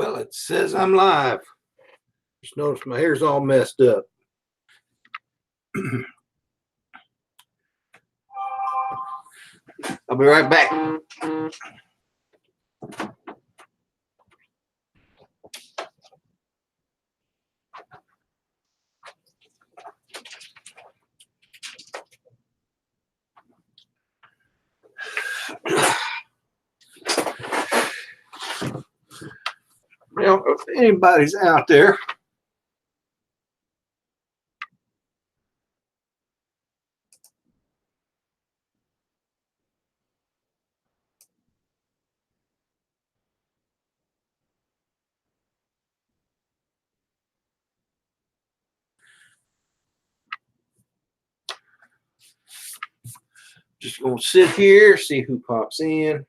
Well, it says I'm live. Just notice my hair's all messed up. I'll be right back. Well, if anybody's out there, just gonna sit here, see who pops in,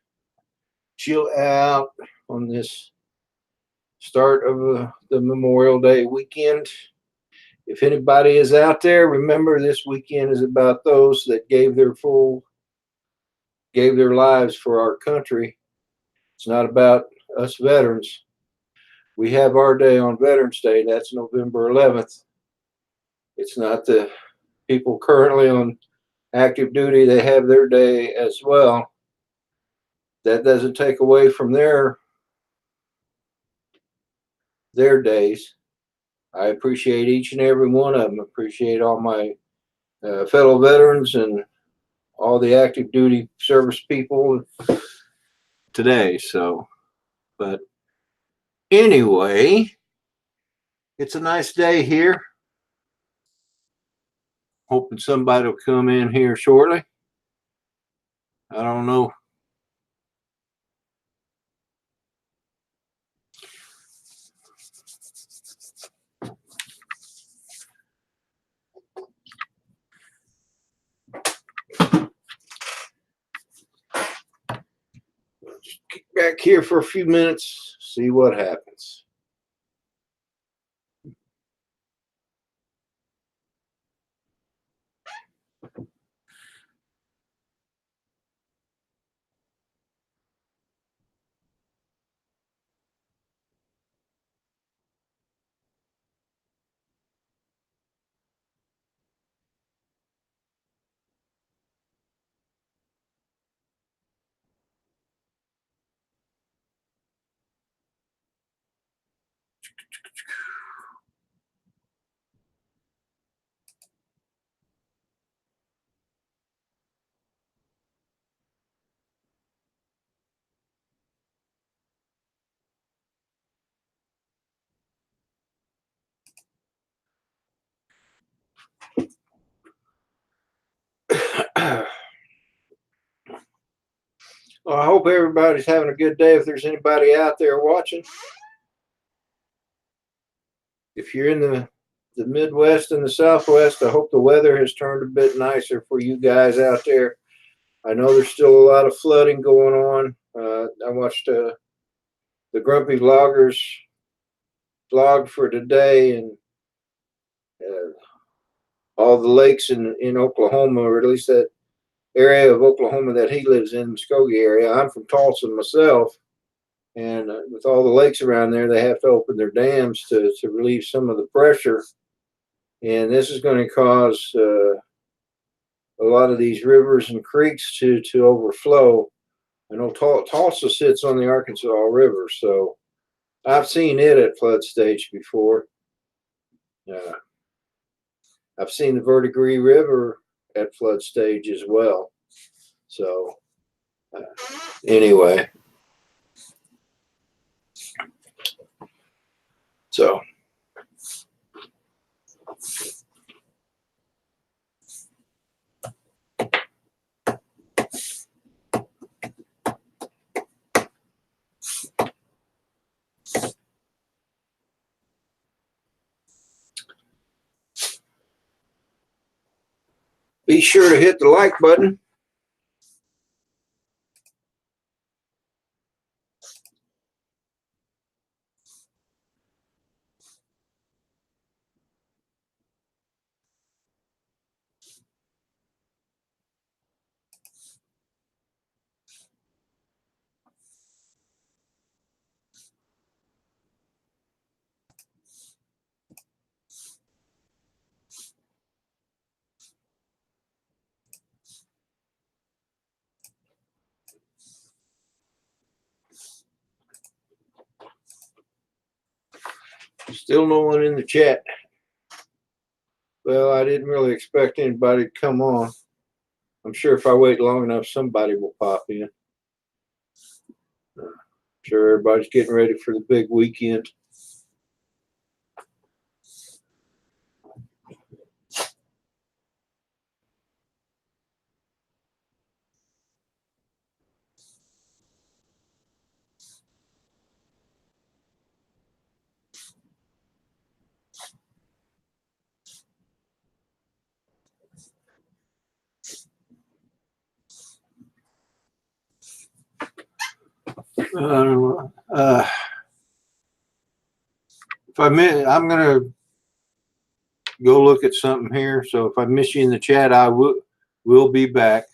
chill out on this start of the Memorial Day weekend. If anybody is out there, remember this weekend is about those that gave their lives for our country. It's not about us veterans. We have our day on Veterans Day. That's November 11th. It's not the people currently on active duty. They have their day as well. That doesn't take away from their days. I appreciate each and every one of them. Appreciate all my fellow veterans and all the active duty service people today. So, but anyway, it's a nice day here. Hoping somebody will come in here shortly. I don't know. Just kick back here for a few minutes, see what happens. Well, I hope everybody's having a good day. If there's anybody out there watching, if you're in the Midwest and the Southwest, I hope the weather has turned a bit nicer for you guys out there. I know there's still a lot of flooding going on. I watched the Grumpy Vloggers vlog for today, and all the lakes in Oklahoma, or at least that area of Oklahoma that he lives in, the Muskogee area. I'm from Tulsa myself, and with all the lakes around there, they have to open their dams to relieve some of the pressure. And this is going to cause a lot of these rivers and creeks to overflow. I know Tulsa sits on the Arkansas River, so I've seen it at flood stage before. I've seen the Verdigris River at flood stage as well. So anyway, so be sure to hit the like button. Still no one in the chat. Well, I didn't really expect anybody to come on. I'm sure if I wait long enough, somebody will pop in. Sure, everybody's getting ready for the big weekend. If I'm gonna go look at something here. So if I miss you in the chat, I will be back.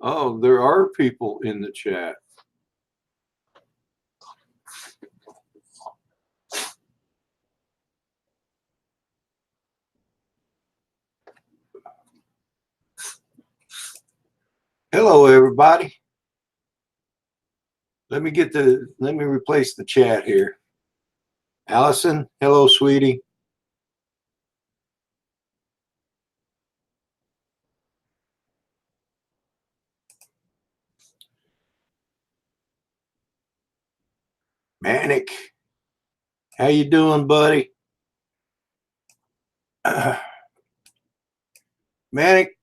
Oh, there are people in the chat. Hello, everybody. Let me replace the chat here. Allison, hello, sweetie. Manic, how you doing, buddy? Manic,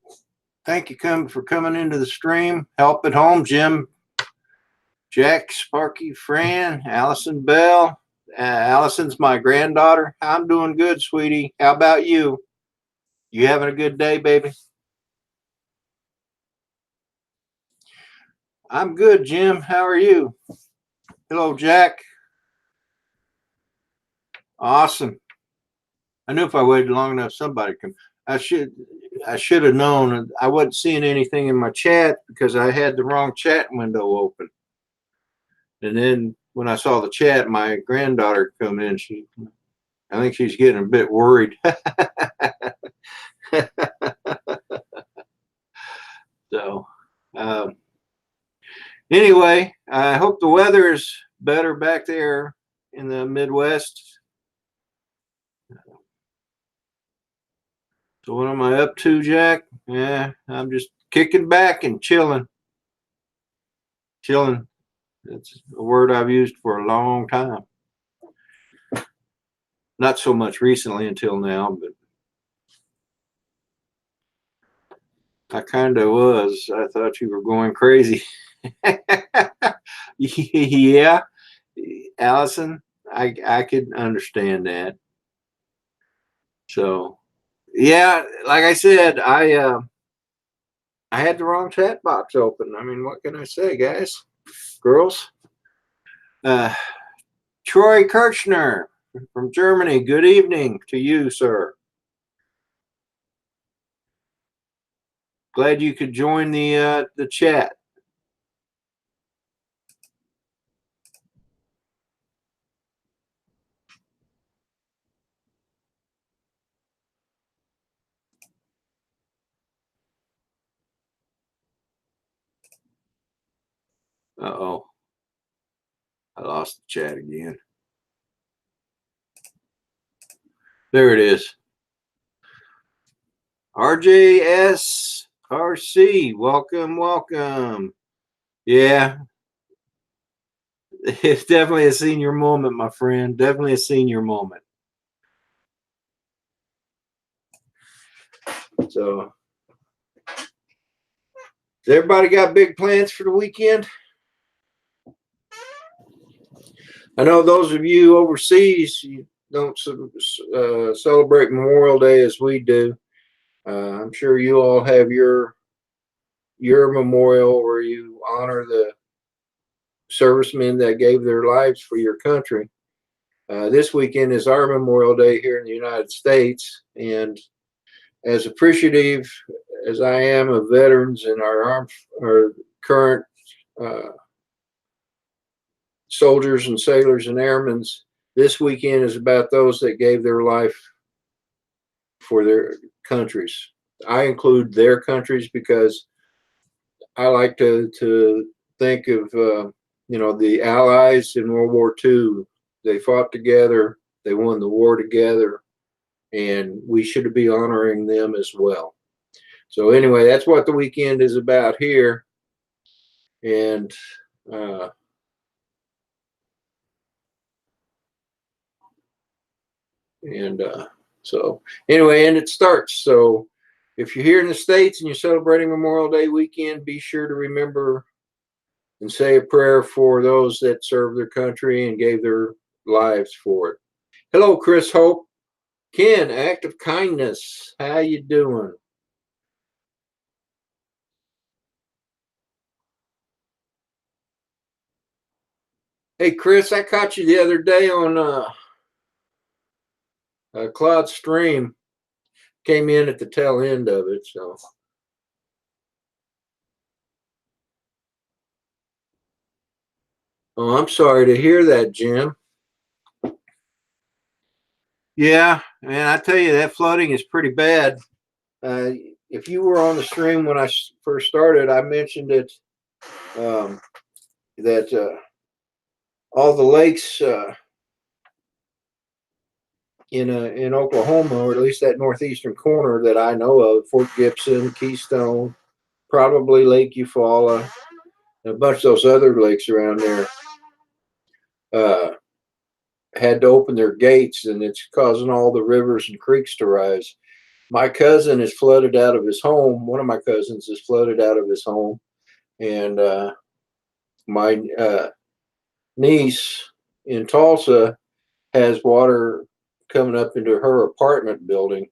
thank you for coming into the stream. Help at home, Jim, Jack, Sparky, Fran, Allison Bell. Allison's my granddaughter. I'm doing good, sweetie. How about you? You having a good day, baby? I'm good, Jim. How are you? Hello, Jack. Awesome. I knew if I waited long enough, somebody could. I should have known. I wasn't seeing anything in my chat because I had the wrong chat window open. And then when I saw the chat, my granddaughter come in. I think she's getting a bit worried. So, anyway, I hope the weather is better back there in the Midwest. So what am I up to, Jack? Yeah, I'm just kicking back and chilling. Chilling. That's a word I've used for a long time. Not so much recently until now, but I kind of was. I thought you were going crazy. Yeah, Allison, I could understand that. So, yeah, like I said, I had the wrong chat box open. I mean, what can I say, guys, girls? Troy Kirchner from Germany. Good evening to you, sir. Glad you could join the chat. Uh-oh. I lost the chat again. There it is. RJSRC, welcome, welcome. Yeah, it's definitely a senior moment, my friend. Definitely a senior moment. So, has everybody got big plans for the weekend? I know those of you overseas, you don't celebrate Memorial Day as we do. I'm sure you all have your memorial where you honor the servicemen that gave their lives for your country. This weekend is our Memorial Day here in the United States, and as appreciative as I am of veterans and our current soldiers and sailors and airmen, this weekend is about those that gave their life for their countries. I include their countries because I like to think of the Allies in World War II. They fought together. They won the war together, and we should be honoring them as well. So anyway, that's what the weekend is about here, and uh, and so anyway, and it starts. So if you're here in the States and you're celebrating Memorial Day weekend, be sure to remember and say a prayer for those that served their country and gave their lives for it. Hello, Chris Hope. Ken, act of kindness. How you doing? Hey, Chris, I caught you the other day on Cloud Stream. Came in at the tail end of it, so. Oh, I'm sorry to hear that, Jim. Yeah, man, I tell you, that flooding is pretty bad. Uh, if you were on the stream when I first started, I mentioned it that all the lakes in Oklahoma, or at least that northeastern corner that I know of, Fort Gibson, Keystone, probably Lake Eufaula, and a bunch of those other lakes around there, uh, had to open their gates, and it's causing all the rivers and creeks to rise. My cousin is flooded out of his home. One of my cousins is flooded out of his home, and my niece in Tulsa has water coming up into her apartment building.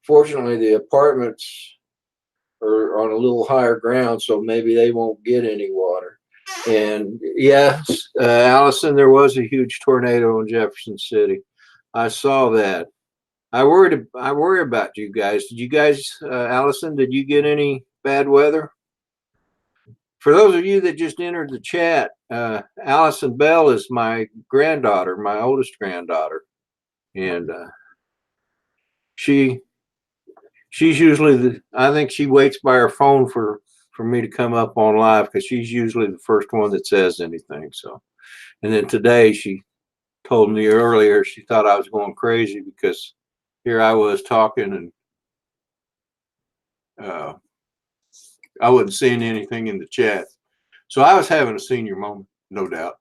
Fortunately, the apartments are on a little higher ground, so maybe they won't get any water. And yes, Allison, there was a huge tornado in Jefferson City. I saw that. I worry about you guys. Did you guys, Allison? Did you get any bad weather? For those of you that just entered the chat, Allison Bell is my granddaughter, my oldest granddaughter, and she she's usually I think she waits by her phone for me to come up on live because she's usually the first one that says anything. So, and then today she told me earlier she thought I was going crazy because here I was talking and I wasn't seeing anything in the chat. So I was having a senior moment, no doubt.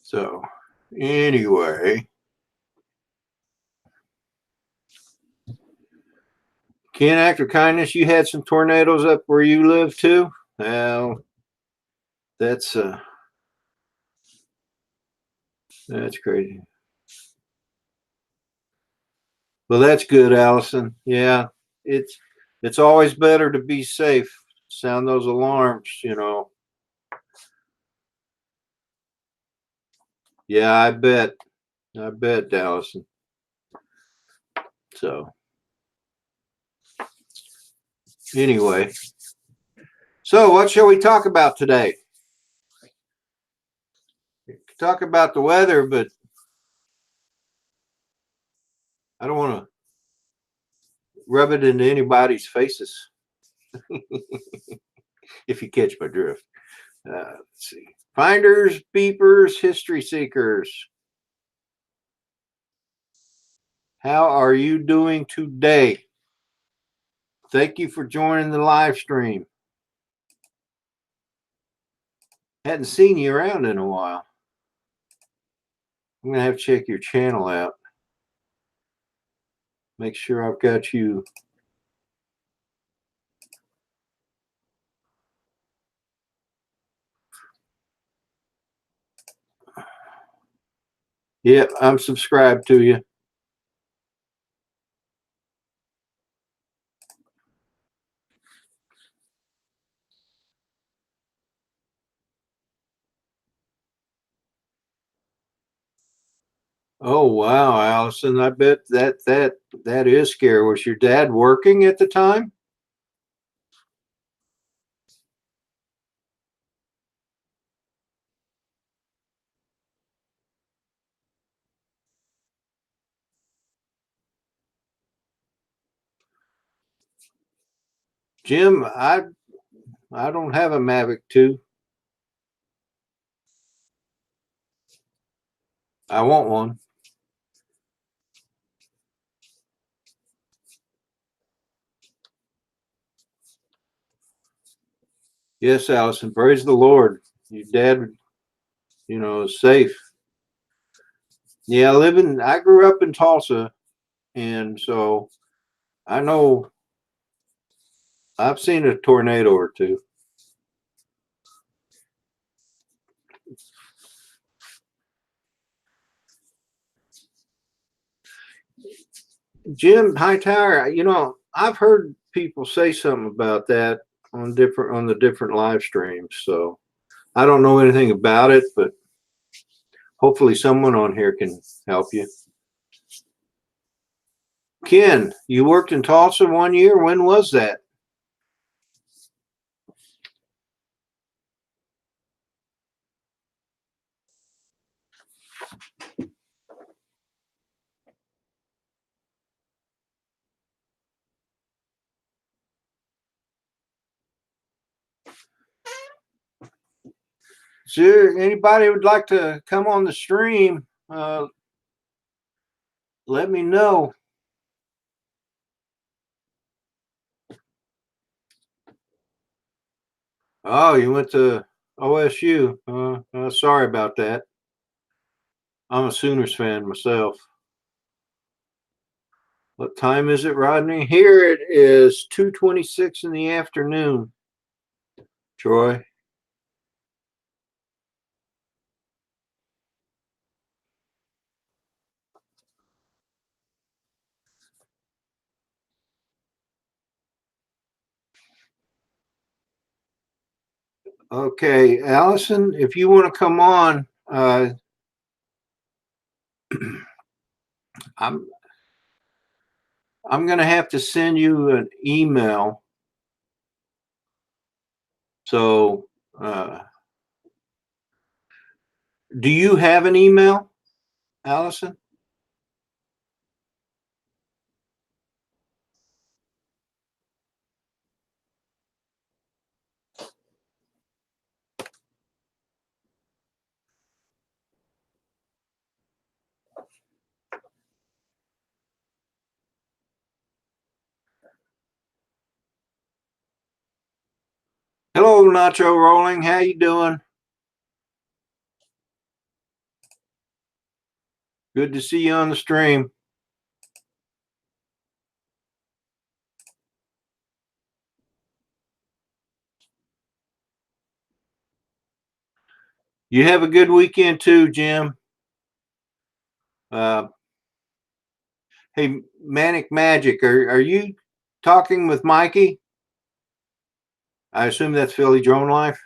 So anyway, Ken, act of kindness, you had some tornadoes up where you live too? Well, that's crazy. Well, that's good, Allison. Yeah, it's always better to be safe. Sound those alarms. Yeah, I bet. I bet, Allison. So anyway, so what shall we talk about today? Talk about the weather, but I don't want to rub it into anybody's faces. If you catch my drift. Let's see. Finders, beepers, history seekers. How are you doing today? Thank you for joining the live stream. Hadn't seen you around in a while. I'm going to have to check your channel out. Make sure I've got you. Yep, I'm subscribed to you. Oh wow, Allison! I bet that is scary. Was your dad working at the time? Jim, I don't have a Mavic 2. I want one. Yes, Allison, praise the Lord. Your dad, is safe. Yeah, I grew up in Tulsa, and so I know I've seen a tornado or two. Jim Hightower, I've heard people say something about that on the different live streams. So I don't know anything about it, but hopefully someone on here can help you. Ken, you worked in Tulsa 1 year. When was that? Sure. Anybody would like to come on the stream, let me know. Oh, you went to OSU. Sorry about that. I'm a Sooners fan myself. What time is it, Rodney? Here it is 2:26 in the afternoon. Troy. Okay, Allison, if you want to come on, I'm going to have to send you an email. So, do you have an email, Allison? Hello, Nacho Rolling. How you doing? Good to see you on the stream. You have a good weekend too, Jim. Hey, Manic Magic, are you talking with Mikey? I assume that's Philly Drone Life.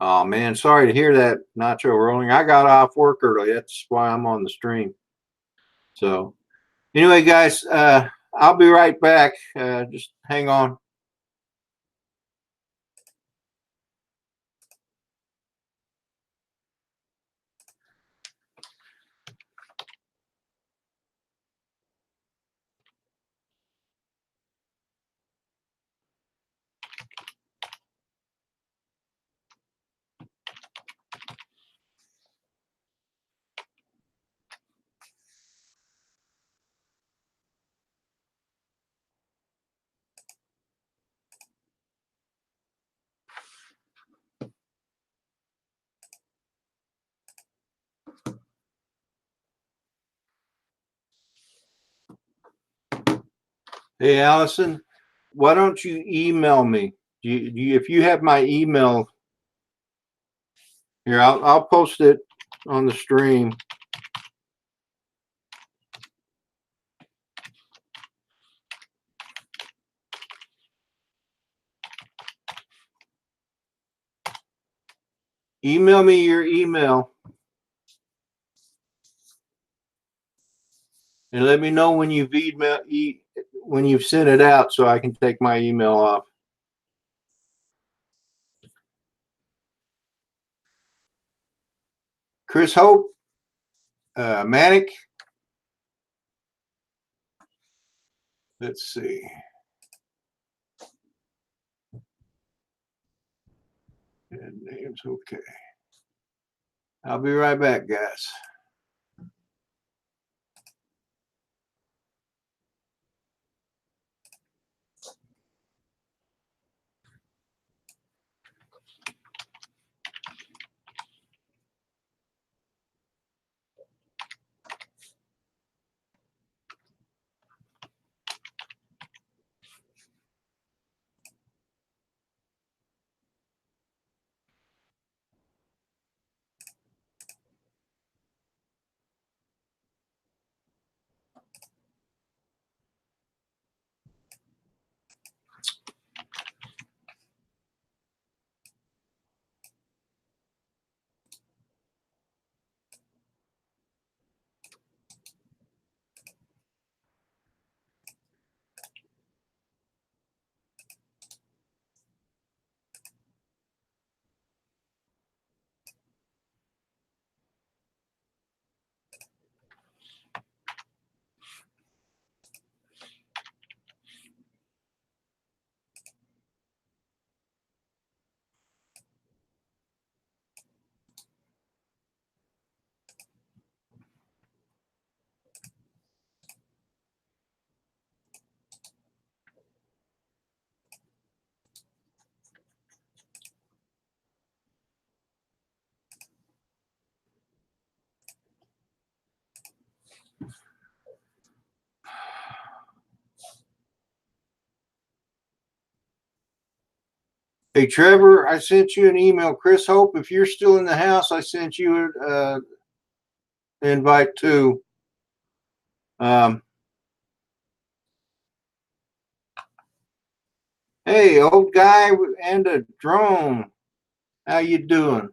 Oh man, sorry to hear that, Nacho Rolling. I got off work early. That's why I'm on the stream. So, anyway, guys, I'll be right back. Just hang on. Hey, Allison, why don't you email me? If you have my email here, I'll post it on the stream. Email me your email and let me know when you've when you've sent it out so I can take my email off. Chris Hope, Manic. Let's see. seconds. Okay. I'll be right back, guys. Hey, Trevor, I sent you an email. Chris Hope, if you're still in the house, I sent you an invite too. Hey, old guy and a drone. How you doing?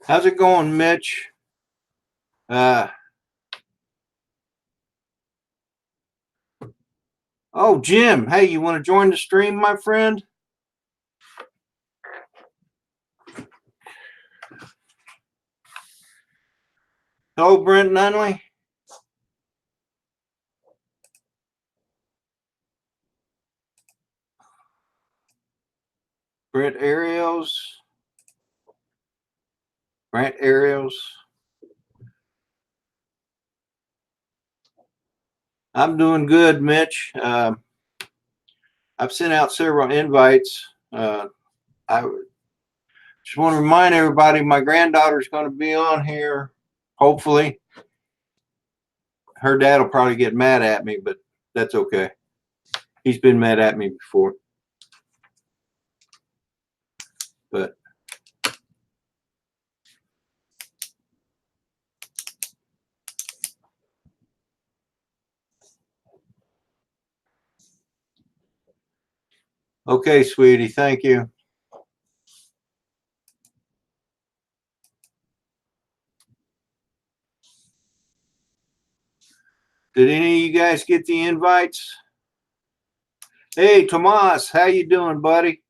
How's it going, Mitch? Oh, Jim. Hey, you want to join the stream, my friend? Hello, Brent Nunley. Brent Ariels. Brent Ariels. I'm doing good, Mitch. I've sent out several invites. I just want to remind everybody my granddaughter's going to be on here, hopefully. Her dad will probably get mad at me, but that's okay. He's been mad at me before. But okay, sweetie, thank you. Did any of you guys get the invites? Hey, Tomas, how you doing, buddy?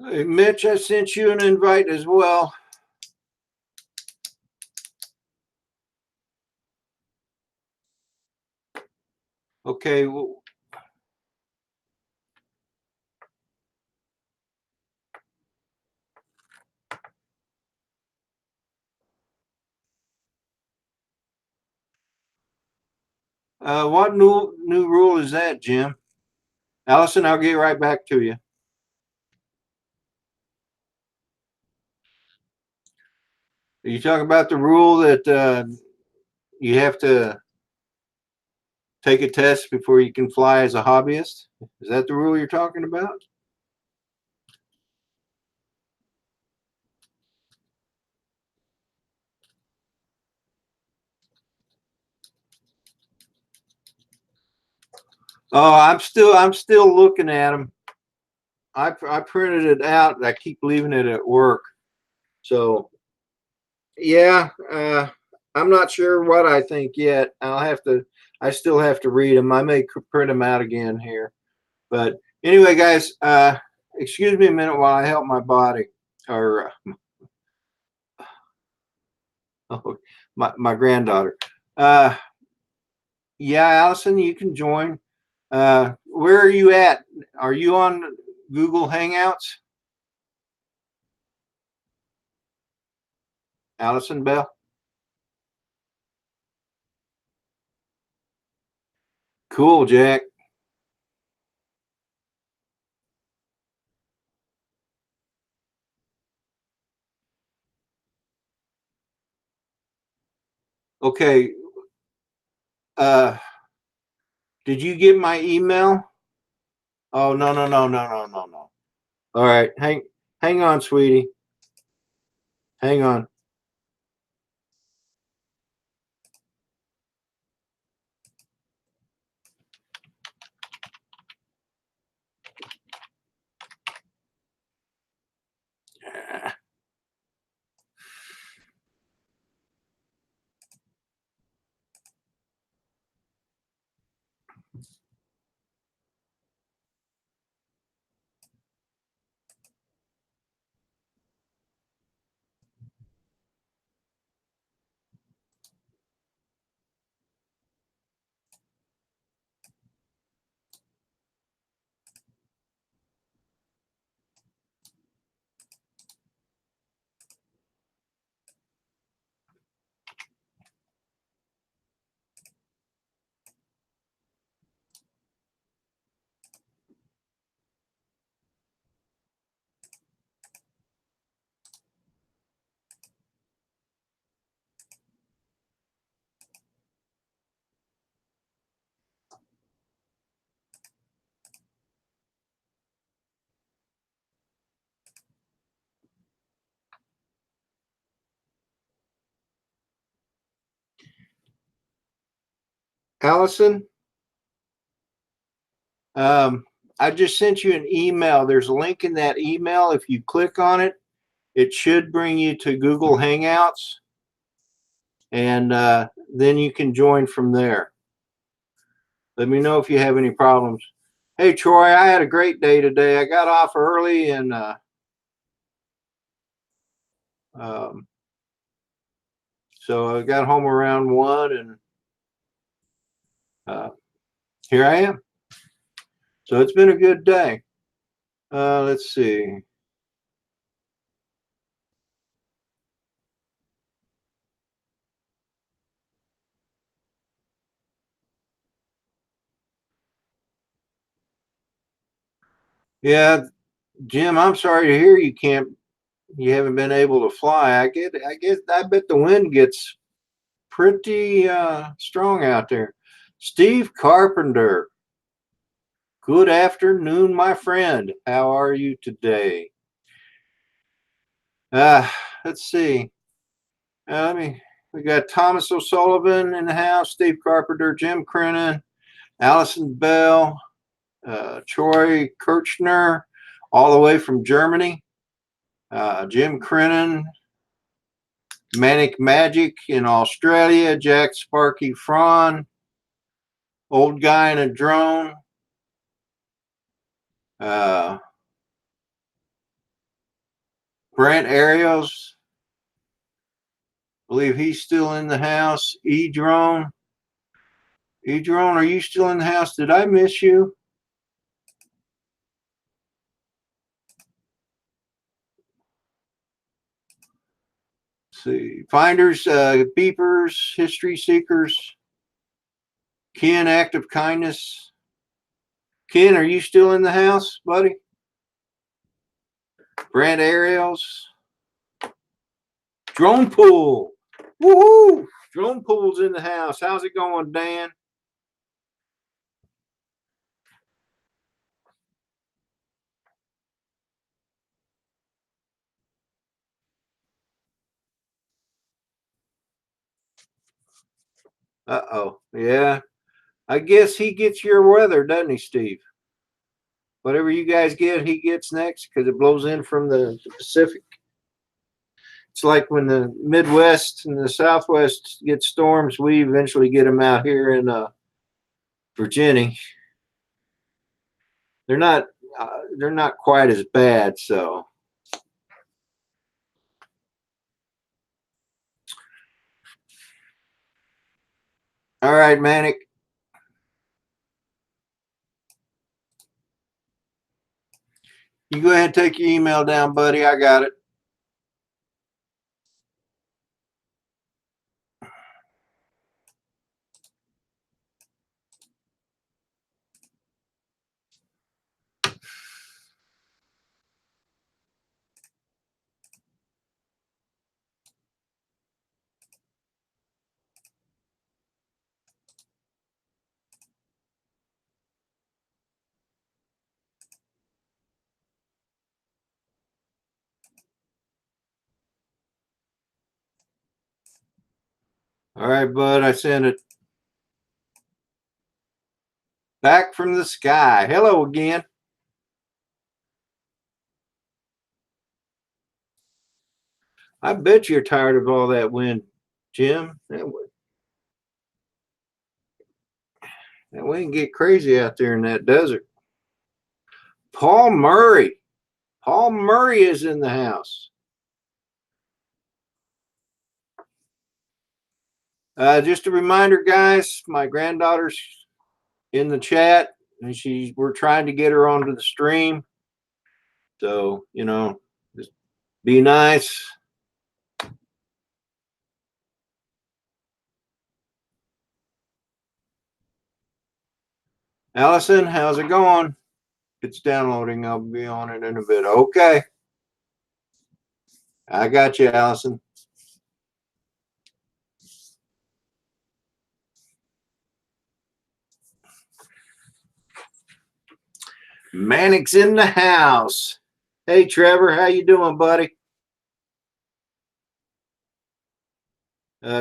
Hey, Mitch, I sent you an invite as well. Okay. What new rule is that, Jim? Allison, I'll get right back to you. Are you talking about the rule that you have to take a test before you can fly as a hobbyist? Is that the rule you're talking about? Oh, I'm still looking at them. I printed it out. I keep leaving it at work. So yeah, I'm not sure what I think yet. I still have to read them. I may print them out again here. But anyway, guys, excuse me a minute while I help my body or my granddaughter. Uh, yeah, Allison, you can join. Where are you at? Are you on Google Hangouts? Allison Bell? Cool, Jack. Okay. Uh, did you get my email? Oh, no, no, no, no, no, no, no. All right. Hang on, sweetie. Hang on. Allison, um, I just sent you an email. There's a link in that email. If you click on it, it should bring you to Google Hangouts, and then you can join from there. Let me know if you have any problems. Hey, Troy, I had a great day today. I got off early and um, so I got home around 1 and uh, here I am. So it's been a good day. Let's see. Yeah, Jim, I'm sorry to hear you haven't been able to fly. I bet the wind gets pretty strong out there. Steve Carpenter, good afternoon, my friend. How are you today? Uh, let's see. We got Thomas O'Sullivan in the house, Steve Carpenter, Jim Crennan, Allison Bell, Troy Kirchner, all the way from Germany. Jim Crennan, Manic Magic in Australia, Jack Sparky Fraun, Old Guy in a Drone, uh, Brent Ariels, believe he's still in the house. E-Drone, are you still in the house? Did I miss you? Let's see, finders, beepers, history seekers. Ken, act of kindness. Ken, are you still in the house, buddy? Brent Ariels. Drone pool. Woohoo! Drone pool's in the house. How's it going, Dan? Uh-oh. Yeah. I guess he gets your weather, doesn't he, Steve? Whatever you guys get, he gets next because it blows in from the Pacific. It's like when the Midwest and the Southwest get storms, we eventually get them out here in Virginia. They're not quite as bad, so. All right, Manic. You go ahead and take your email down, buddy. I got it. All right, bud. I sent it. Back from the sky. Hello again. I bet you're tired of all that wind, Jim. That wind get crazy out there in that desert. Paul Murray. Paul Murray is in the house. Just a reminder, guys, my granddaughter's in the chat, and we're trying to get her onto the stream. So, just be nice. Allison, how's it going? It's downloading. I'll be on it in a bit. Okay. I got you, Allison. Manic's in the house. Hey, Trevor, how you doing, buddy?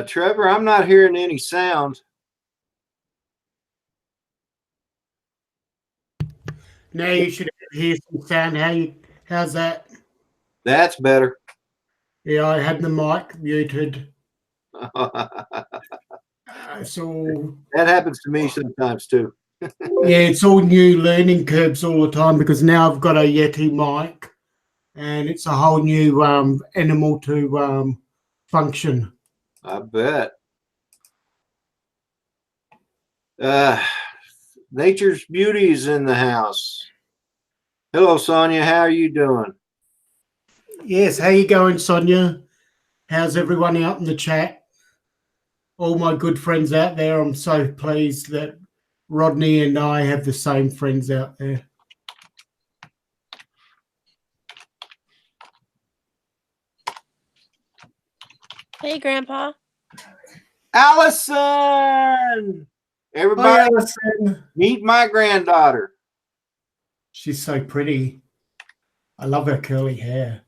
Trevor, I'm not hearing any sound. Now you should hear some sound. How's that? That's better. Yeah, I had the mic muted. So that happens to me sometimes too. Yeah, it's all new learning curves all the time because now I've got a Yeti mic and it's a whole new animal to function. I bet. Nature's Beauty is in the house. Hello, Sonia. How are you doing? Yes, how you going, Sonia? How's everyone out in the chat? All my good friends out there. I'm so pleased that Rodney and I have the same friends out there. Hey, Grandpa. Allison! Everybody, hi, Allison. Meet my granddaughter. She's so pretty. I love her curly hair.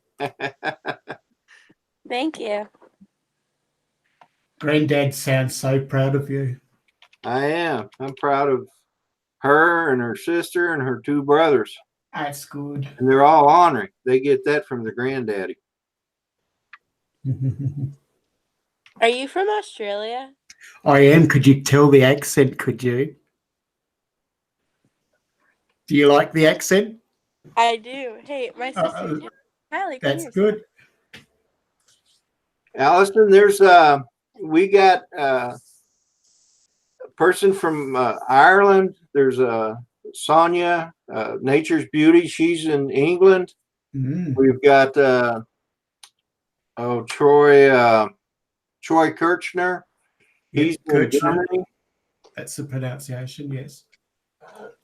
Thank you. Granddad sounds so proud of you. I am. I'm proud of her and her sister and her two brothers. That's good. And they're all honoring. They get that from the granddaddy. Are you from Australia? I am. Could you tell the accent, could you? Do you like the accent? I do. Hey, my sister. Kylie, That's good. Allison, there's we got a person from Ireland. There's Sonia, Nature's Beauty. She's in England. Mm. We've got Troy Kirchner. He's in Kirchner. Germany. That's the pronunciation, yes.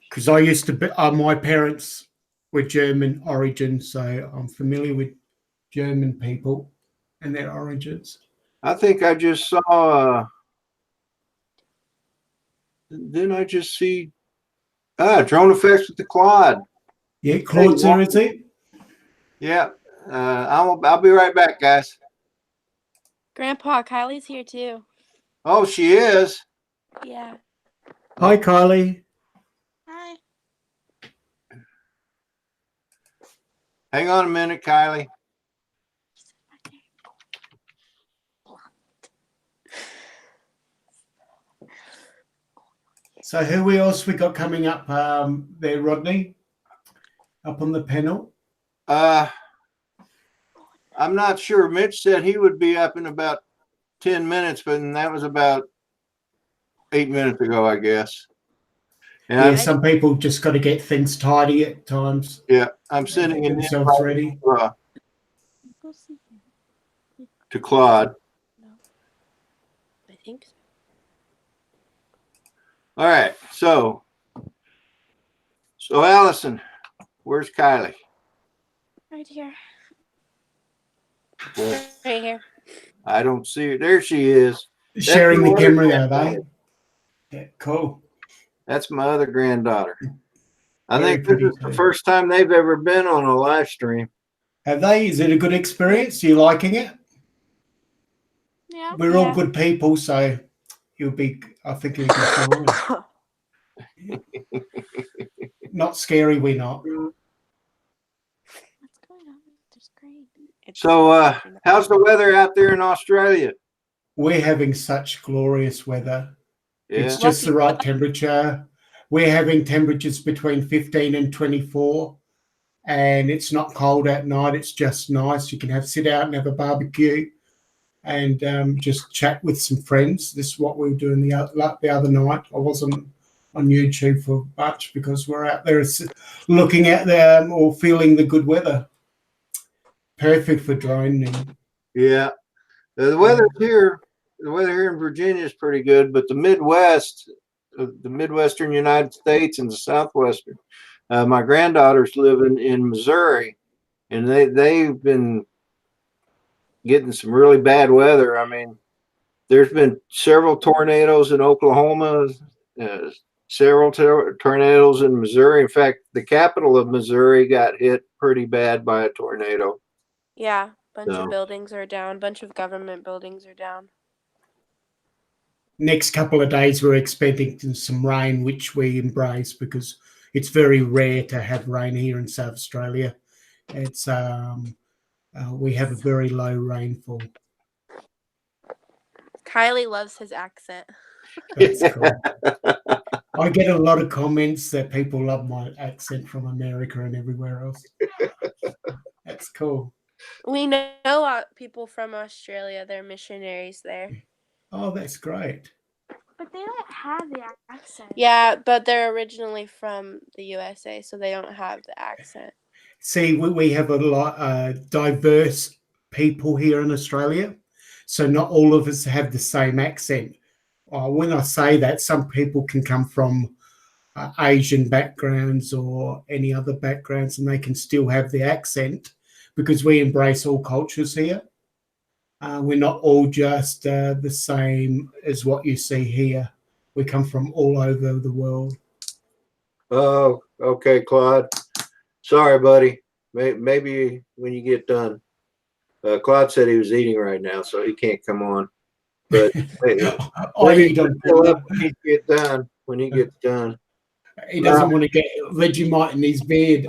Because I used to be, my parents were German origin, so I'm familiar with German people and their origins. I think I just saw. Didn't I just see? Drone effects with the Claude. Yeah, Claude's here, is it? Yeah. I'll be right back, guys. Grandpa, Kylie's here too. Oh, she is. Yeah. Hi, Kylie. Hi. Hang on a minute, Kylie. So who else we got coming up there, Rodney? Up on the panel? I'm not sure. Mitch said he would be up in about 10 minutes, but that was about 8 minutes ago, I guess. And Yeah, some people just got to get things tidy at times. Yeah, I'm sending get an themselves invite ready. To Claude. No. I think so. All right, so Allison, where's Kylie? Right here. Well, Right here. I don't see her. There she is. Sharing the camera, are they? Yeah, cool. That's my other granddaughter. I Very think this pretty is the too. first time they've ever been on a live stream. Have they? Is it a good experience? Are you liking it? Yeah. We're all good people, so you'll be, I think you'll be fine. Not scary, we're not. What's going on with the screen? So, how's the weather out there in Australia? We're having such glorious weather. Yeah. It's just the right temperature. We're having temperatures between 15 and 24, and it's not cold at night. It's just nice. You can sit out and have a barbecue and just chat with some friends. This is what we were doing the other night. I wasn't on YouTube for much because we're out there looking at them or feeling the good weather. Perfect for droning. Yeah. The weather here in Virginia is pretty good, but the Midwest, the Midwestern United States and the Southwestern, my granddaughters live in Missouri, and they've been getting some really bad weather. I mean, there's been several tornadoes in Oklahoma, several tornadoes in Missouri. In fact, the capital of Missouri got hit pretty bad by a tornado. Yeah, bunch of buildings are down. Bunch of government buildings are down. Next couple of days, we're expecting some rain, which we embrace because it's very rare to have rain here in South Australia. It's we have a very low rainfall. Kylie loves his accent. That's cool. I get a lot of comments that people love my accent from America and everywhere else. That's cool. We know people from Australia. They're missionaries there. Oh, that's great. But they don't have the accent. Yeah, but they're originally from the USA, so they don't have the accent. See, we have a lot diverse people here in Australia, so not all of us have the same accent. When I say that, some people can come from Asian backgrounds or any other backgrounds, and they can still have the accent because we embrace all cultures here. We're not all just the same as what you see here. We come from all over the world. Oh, okay, Claude. Sorry, buddy. Maybe when you get done. Claude said he was eating right now, so he can't come on. But maybe he'll up when he gets done. He doesn't want to get Vegemite in his beard.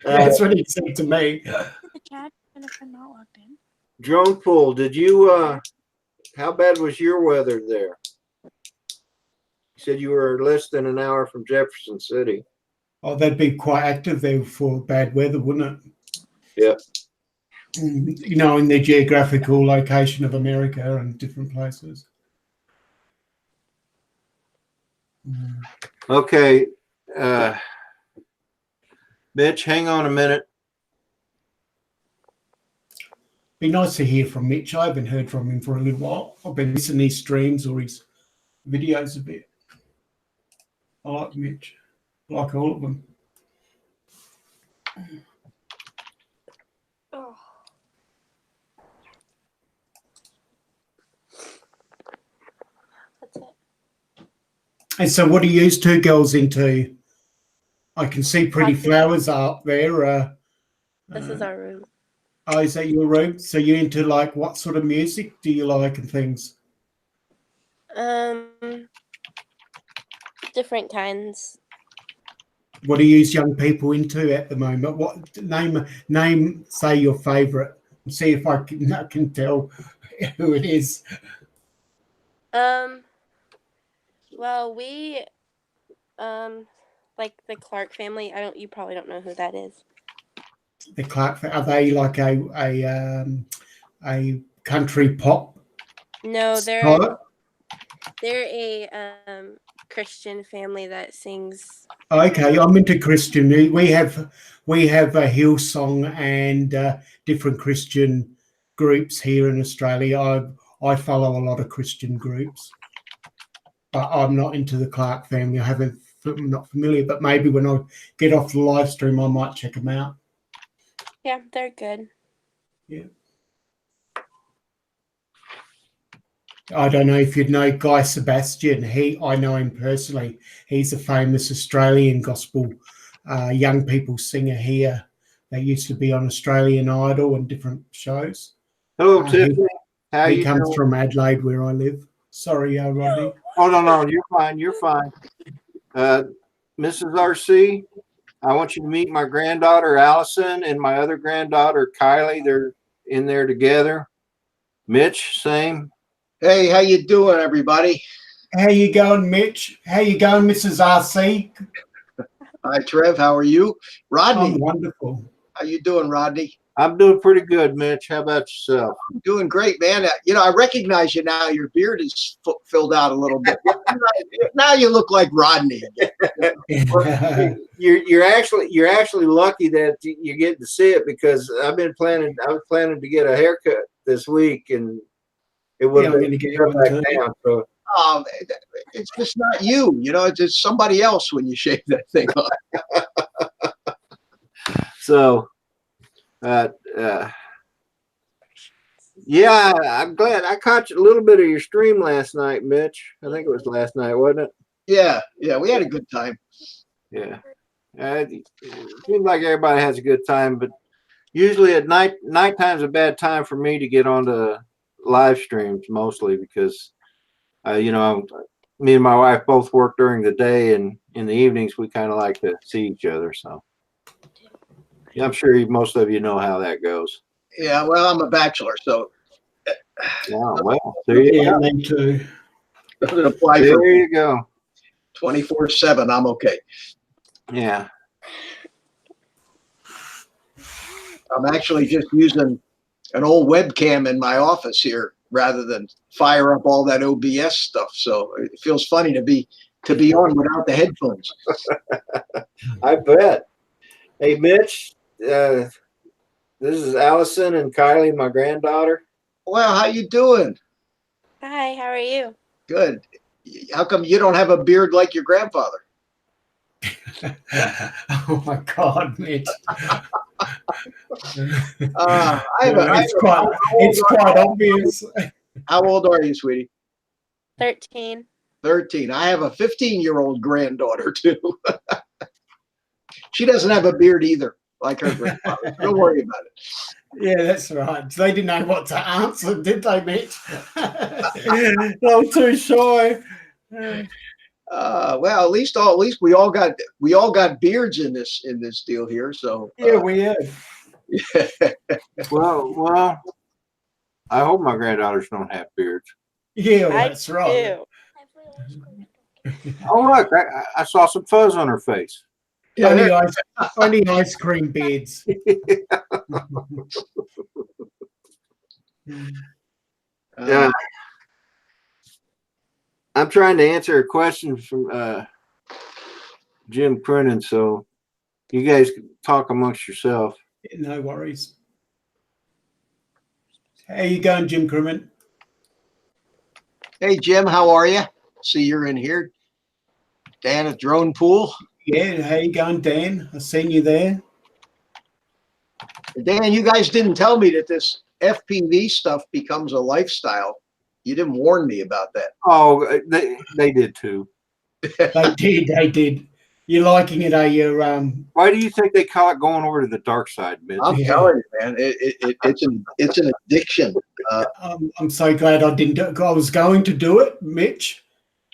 That's what he said to me. Drone Pool, did you how bad was your weather there? You said you were less than an hour from Jefferson City. Oh, they'd be quite active there for bad weather, wouldn't it? Yeah. you know, in the geographical location of America and different places. Okay. Mitch, hang on a minute. Be nice to hear from Mitch. I haven't heard from him for a little while. I've been listening to his streams or his videos a bit. I like Mitch. I like all of them. Oh. That's it. And so what are you two girls into? I can see pretty flowers up there. This is our room. Oh, is that your room? So you're into like what sort of music do you like and things? Different kinds. What are you young people into at the moment? What name say your favorite and see if I can tell who it is. Well, we like the Clark family. You probably don't know who that is. The Clark, are they like a country pop? No, they're a Christian family that sings. Okay, I'm into Christian music. We have a Hillsong and different Christian groups here in Australia. I follow a lot of Christian groups, but I'm not into the Clark family. I'm not familiar, but maybe when I get off the live stream, I might check them out. Yeah, they're good. Yeah. I don't know if you'd know Guy Sebastian. I know him personally. He's a famous Australian gospel young people singer here. They used to be on Australian Idol and different shows. Hello, Tiffany. He comes from Adelaide, where I live. Sorry, Rodney. Oh, no, you're fine. You're fine. Mrs. RC, I want you to meet my granddaughter, Allison, and my other granddaughter, Kylie. They're in there together. Mitch, same. Hey, how you doing, everybody? How you going, Mitch? How you going, Mrs. RC? Hi, Trev. How are you? Rodney. I'm wonderful. How you doing, Rodney? I'm doing pretty good, Mitch. How about yourself? Doing great, man. You know, I recognize you now. Your beard is filled out a little bit. Now you look like Rodney. You're actually lucky that you get to see it, because I was planning to get a haircut this week, and it was going to get back down. So it's just not you. You know, it's just somebody else when you shave that thing off. So, yeah, I'm glad I caught a little bit of your stream last night, Mitch. I think it was last night, wasn't it? Yeah, we had a good time. Yeah, it seems like everybody has a good time, but usually at nighttime's a bad time for me to get onto live streams, mostly because, you know, me and my wife both work during the day, and in the evenings we kind of like to see each other. So, yeah, I'm sure most of you know how that goes. Yeah, well, I'm a bachelor, so. Yeah, well, there you go. Me too. Doesn't apply There for you go. 24/7. I'm okay. Yeah. I'm actually just using an old webcam in my office here rather than fire up all that OBS stuff. So it feels funny to be on without the headphones. I bet. Hey, Mitch, this is Allison and Kylie, my granddaughter. Well, how you doing? Hi, how are you? Good. How come you don't have a beard like your grandfather? Oh my God, Mitch. It's quite obvious. How old are you, sweetie? 13. 13. I have a 15-year-old granddaughter too. She doesn't have a beard either, like her grandfather. Don't worry about it. Yeah, that's right. They didn't know what to answer, did they, Mitch? They were too shy. Well, at least we all got beards in this deal here. So yeah, we have. Well, I hope my granddaughters don't have beards. Yeah, well, that's right. Do. Oh, look, I saw some fuzz on her face. Yeah, only ice cream beards. Yeah. I'm trying to answer a question from Jim Crennan, so you guys can talk amongst yourself. No worries. How you going, Jim Crimmin? Hey, Jim, how are you? See, you're in here. Dan at Drone Pool. Yeah, how you going, Dan? I seen you there. Dan, you guys didn't tell me that this FPV stuff becomes a lifestyle. You didn't warn me about that. Oh, they did too. They did. You're liking it, are you? Why do you think they call it going over to the dark side, Mitch? I'm telling you, man, it's an addiction. I'm so glad I didn't do it. I was going to do it, Mitch,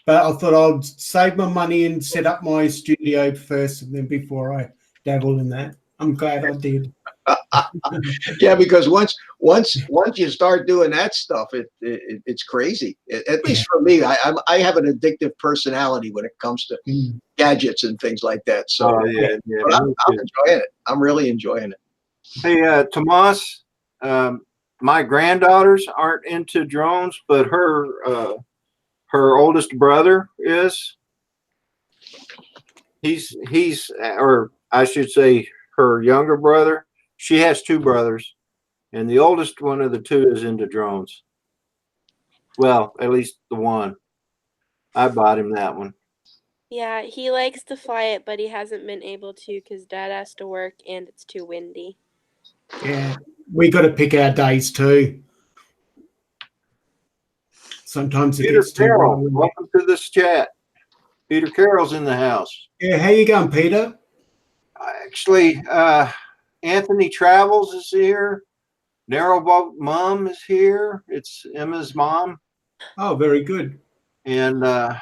but I thought I'd save my money and set up my studio first, and then before I dabble in that. I'm glad I did. Yeah, because once you start doing that stuff, it's crazy. At least for me, I have an addictive personality when it comes to gadgets and things like that. So yeah. but I'm enjoying it. I'm really enjoying it. Hey, Tomas, my granddaughters aren't into drones, but her oldest brother is. He's, or I should say, her younger brother. She has two brothers, and the oldest one of the two is into drones. Well, at least the one. I bought him that one. Yeah, he likes to fly it, but he hasn't been able to because Dad has to work and it's too windy. Yeah, we got to pick our days too. Sometimes it Peter gets too Carroll, windy. welcome to this chat. Peter Carroll's in the house. Yeah, how you going, Peter? Actually, Anthony Travels is here. Narrowboat Mom is here. It's Emma's mom. Oh, very good. And I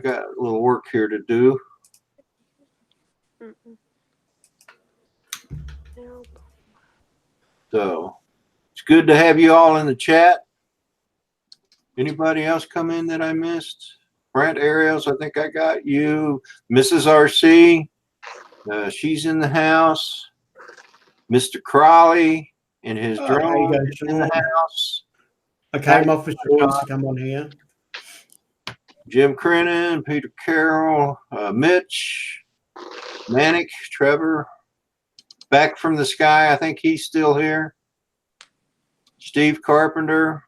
got a little work here to do. So it's good to have you all in the chat. Anybody else come in that I missed? Brent Ariels, I think I got you. Mrs. RC, she's in the house. Mr. Crawley and his drone is in the house. I came off for Sean to come on here. Jim Crennan, Peter Carroll, Mitch, Manic, Trevor, back from the sky. I think he's still here. Steve Carpenter.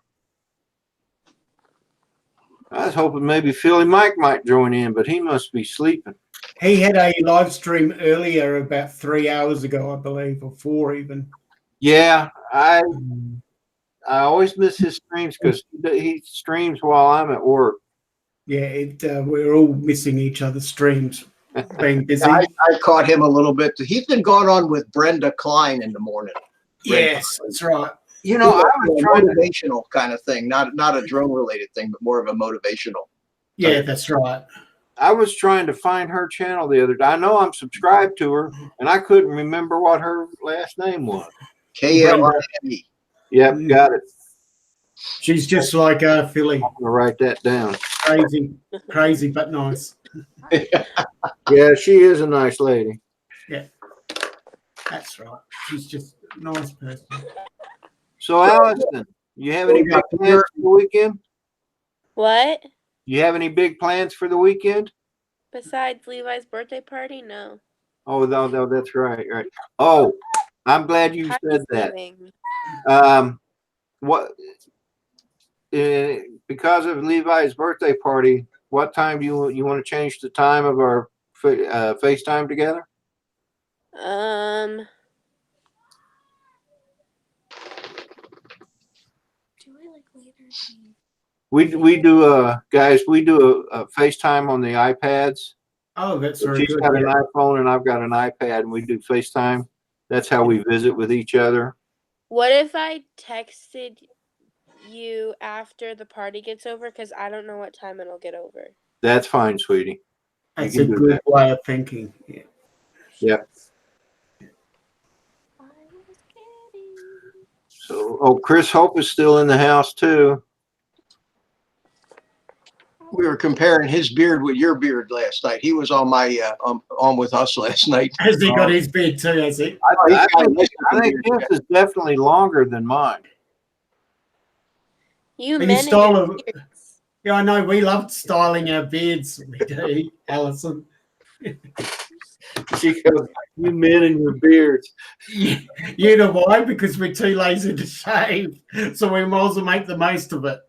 I was hoping maybe Philly Mike might join in, but he must be sleeping. He had a live stream earlier, about 3 hours ago, I believe, or 4 even. Yeah, I always miss his streams because he streams while I'm at work. Yeah, we're all missing each other's streams, being busy. I caught him a little bit. He's been going on with Brenda Klein in the morning. Yes, that's right. You know, I was trying motivational kind of thing, not a drone related thing, but more of a motivational. Yeah, that's right. I was trying to find her channel the other day. I know I'm subscribed to her, and I couldn't remember what her last name was. KLINE. Yep, got it. She's just like Philly. I'm gonna write that down. Crazy, but nice. Yeah, she is a nice lady. Yeah, that's right. She's just a nice person. So, Allison, you have any big plans for the weekend? What? You have any big plans for the weekend? Besides Levi's birthday party? No. Oh, no, that's right. Oh, I'm glad you said that. What? Because of Levi's birthday party, what time do you want to change the time of our FaceTime together? We do guys, we do a FaceTime on the iPads. Oh, that's very She's good. got an iPhone and I've got an iPad, and we do FaceTime. That's how we visit with each other. What if I texted you after the party gets over? Because I don't know what time it'll get over. That's fine, sweetie. That's a good way of thinking. Yeah. Yep. So, Chris Hope is still in the house too. we were comparing his beard with your beard last night. He was on my on with us last night. Has he got his beard too? Has he? I think this is definitely longer than mine. You Are you men and style your of- beards. Yeah, I know. We loved styling our beards. We do, Alison. She goes, you men and your beards. You know why? Because we're too lazy to shave, so we might as well make the most of it.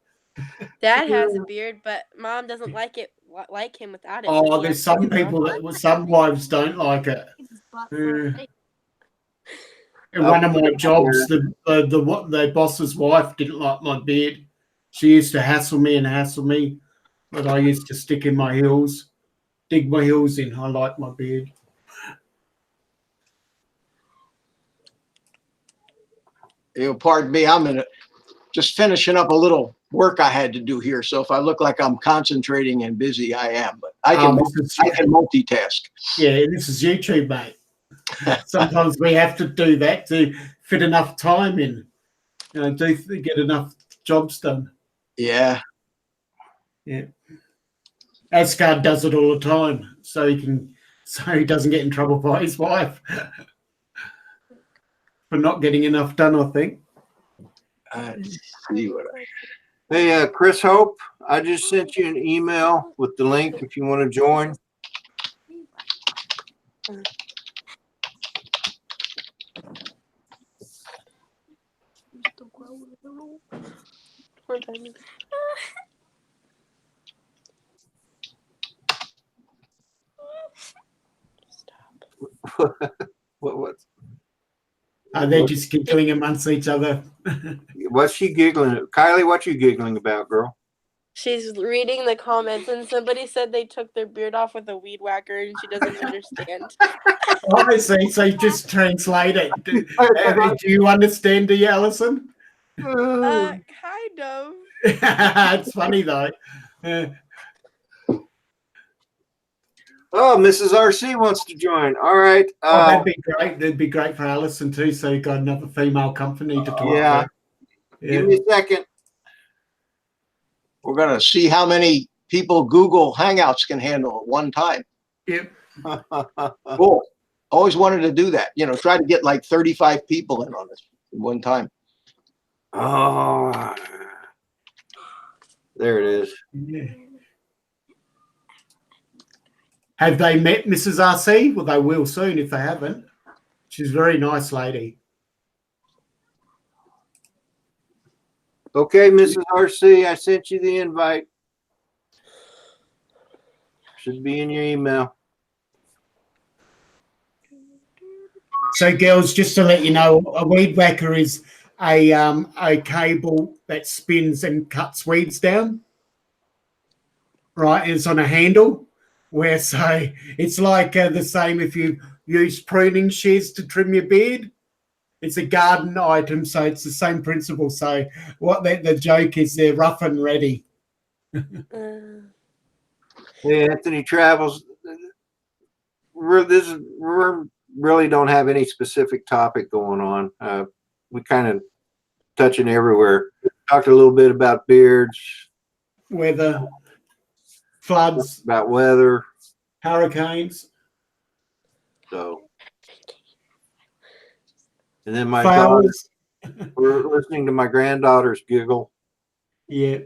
Dad has a beard, but Mom doesn't like him without it. so Oh, she there's has some to- people that some wives don't like it. In one of my jobs, the boss's wife didn't like my beard. She used to hassle me, but I used to stick in my heels, dig my heels in. I like my beard. Pardon me, I'm just finishing up a little work I had to do here. So if I look like I'm concentrating and busy, I am. But I can multitask. Yeah, this is YouTube, mate. Sometimes we have to do that to fit enough time in, get enough jobs done. Yeah. Yeah. Asgard does it all the time, so he doesn't get in trouble by his wife for not getting enough done, I think. Hey, Chris Hope, I just sent you an email with the link if you want to join. What? They're just giggling amongst each other. What's she giggling at? Kylie, what you giggling about, girl? She's reading the comments, and somebody said they took their beard off with a weed whacker, and she doesn't understand. Obviously, so just translate it. Do you understand, do you, Alison? Kind of. It's funny though. Oh, Mrs. RC wants to join. All right. That'd be great. That'd be great for Alison too. So you got another female company to talk to. Give me a second. We're going to see how many people Google Hangouts can handle at one time. Yep. Cool. Always wanted to do that. Try to get like 35 people in on this at one time. Oh, there it is. Yeah. Have they met Mrs. RC? Well, they will soon if they haven't. She's a very nice lady. Okay, Mrs. RC, I sent you the invite. Should be in your email. So, girls, just to let you know, a weed whacker is a cable that spins and cuts weeds down. Right, and it's on a handle. It's like the same if you use pruning shears to trim your beard. It's a garden item, so it's the same principle. So what the joke is, they're rough and ready. Hey, Anthony Travels. We really don't have any specific topic going on. We kind of touching everywhere. Talked a little bit about beards, Weather, floods, about weather. hurricanes. So, and then my Flowers. daughter, we're listening to my granddaughter's giggle. Yeah.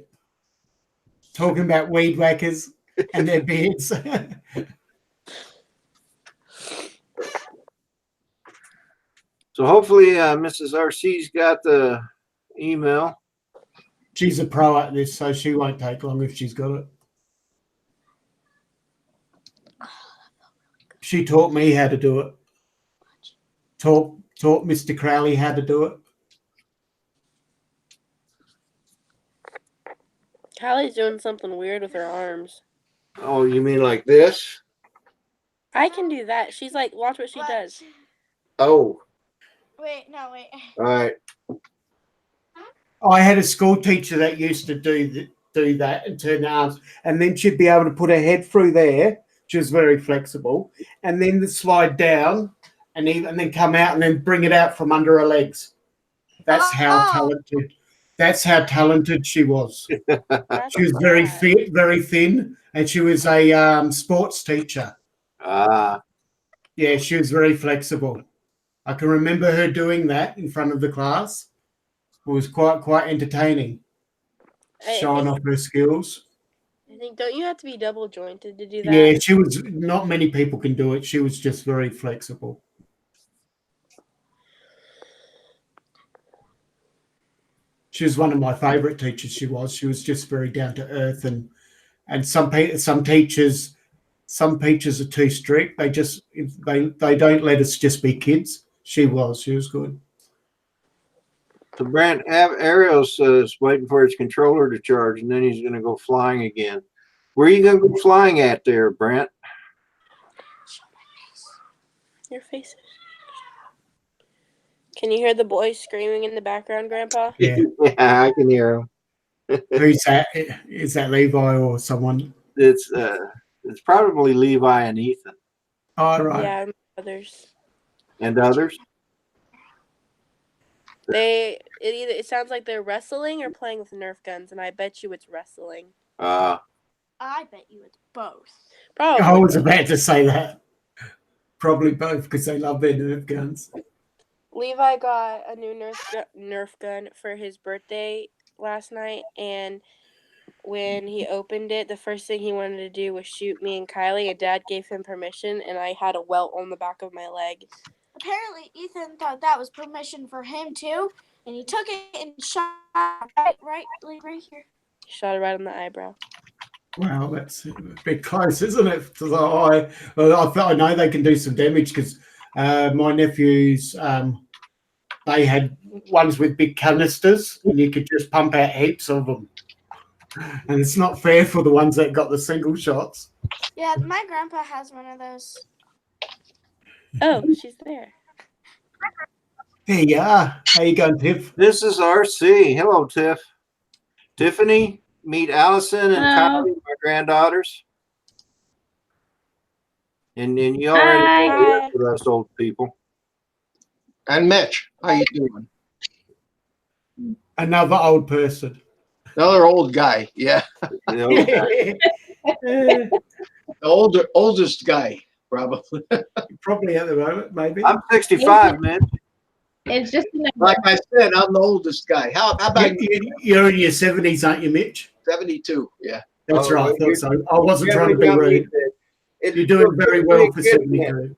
Talking about weed whackers and their beards. So hopefully Mrs. RC's got the email. She's a pro at this, so she won't take long if she's got it. She taught me how to do it. Taught Mr. Crowley how to do it. Kylie's doing something weird with her arms. Oh, you mean like this? I can do that. She's like, watch what she does. Oh. Wait, no, wait. All right. I had a school teacher that used to do that and turn the arms, and then she'd be able to put her head through there. She was very flexible, and then the slide down, and then come out, and then bring it out from under her legs. That's how talented That's how talented she was. That's She was very sad. fit, very thin, and she was a sports teacher. Ah, Yeah, she was very flexible. I can remember her doing that in front of the class. It was quite entertaining, I showing think off her skills. don't you have to be double jointed to do that? Yeah, she was. Not many people can do it. She was just very flexible. She was one of my favorite teachers. She was just very down to earth, and some teachers are too strict. They don't let us just be kids. She was good. so Brent, Ariel's is waiting for his controller to charge, and then he's going to go flying again. Where are you going to go flying at there, Brent? Your face. Can you hear the boys screaming in the background, Grandpa? Yeah. Yeah, I can hear him. Who's that? Is that Levi or someone? It's probably Levi and Ethan Oh, right. Yeah, others. and others. It sounds like they're wrestling or playing with Nerf guns, and I bet you it's wrestling. I bet you it's both. Probably. I was about to say that. Probably both because they love their Nerf guns. Levi got a new Nerf gun for his birthday last night, and when he opened it, the first thing he wanted to do was shoot me and Kylie, and Dad gave him permission, and I had a welt on the back of my leg. Apparently, Ethan thought that was permission for him too, and he took it and shot right here. Shot it right on the eyebrow. Wow, that's a bit close, isn't it? To the eye. Well, I know they can do some damage because my nephews, they had ones with big canisters, and you could just pump out heaps of them. And it's not fair for the ones that got the single shots. Yeah, my grandpa has one of those. Oh, she's there. There you are. How you going, Tiff? This is RC. Hello, Tiff. Tiffany, meet Allison and Hello. Kylie, my granddaughters. And you already know Hi. with us old people. And Mitch, how you doing? Another old person. Another old guy. Yeah, You know, the oldest guy probably. Probably at the moment, maybe. I'm 65, man. It's just Like I said, I'm the oldest guy. How about You're in your 70s, aren't you, Mitch? 72? Yeah. That's Oh, right. I well, thought so. I wasn't Yeah, trying to we be got rude. it. You're doing very well for 72.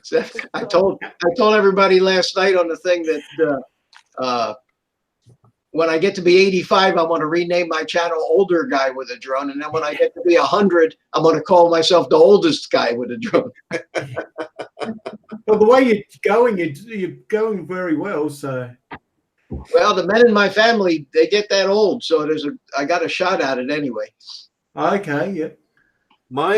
So I told everybody last night on the thing that when I get to be 85, I'm going to rename my channel "Older Guy with a Drone," and then when I get to be 100, I'm going to call myself the oldest guy with a drone. Well, the way you're going very well. So, Well, the men in my family, they get that old, so I got a shot at it anyway. okay, yeah. My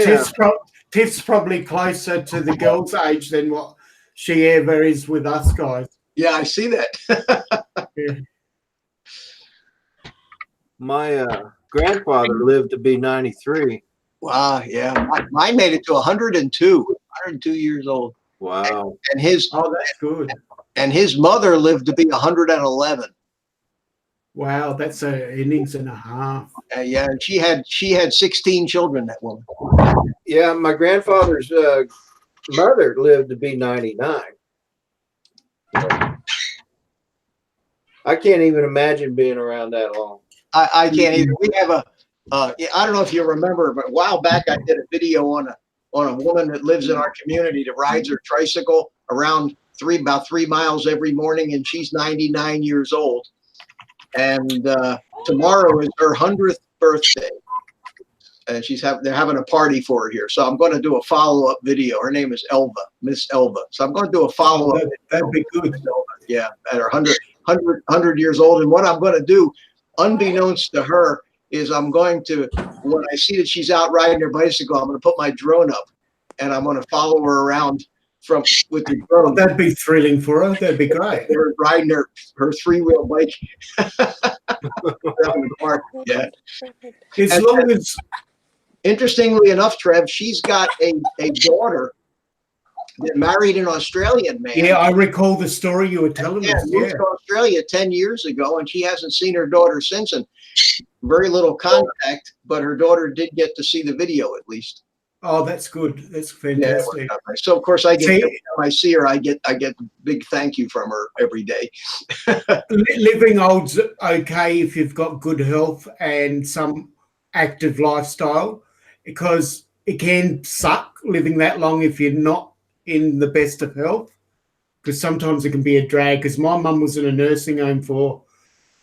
Tiff's probably closer to the girl's age than what she ever is with us guys. Yeah, I see that. Yeah. my grandfather lived to be 93. Wow, yeah. Mine made it to 102 years old. Wow. And his Oh, that's good. and his mother lived to be 111. Wow, that's an innings and a half. Yeah, and she had 16 children, that woman. Yeah, my grandfather's mother lived to be 99. I can't even imagine being around that long. I can't either. We have I don't know if you remember, but a while back I did a video on a woman that lives in our community that rides her tricycle around about 3 miles every morning, and she's 99 years old. And tomorrow is her 100th birthday, and they're having a party for her here. So I'm going to do a follow-up video. Her name is Elva, Miss Elva. So I'm going to do a follow-up. That'd be good. Yeah, at her 100 years old. And what I'm going to do, unbeknownst to her, is I'm going to, when I see that she's out riding her bicycle, I'm going to put my drone up, and I'm going to follow her around with the drone. That'd be thrilling for her. That'd be great. Her riding her 3-wheel bike. Yeah. As long as Interestingly enough, Trev, she's got a daughter married an Australian man. Yeah, I recall the story you were telling Yeah, us. moved Yeah. to Australia 10 years ago, and she hasn't seen her daughter since, and very little contact, but her daughter did get to see the video at least. Oh, that's good. That's Yeah, it fantastic. worked out nice. So of course I get See- every time I see her, I get big thank you from her every day. Living old's okay if you've got good health and some active lifestyle, because it can suck living that long if you're not in the best of health. Because sometimes it can be a drag. Because my mum was in a nursing home for,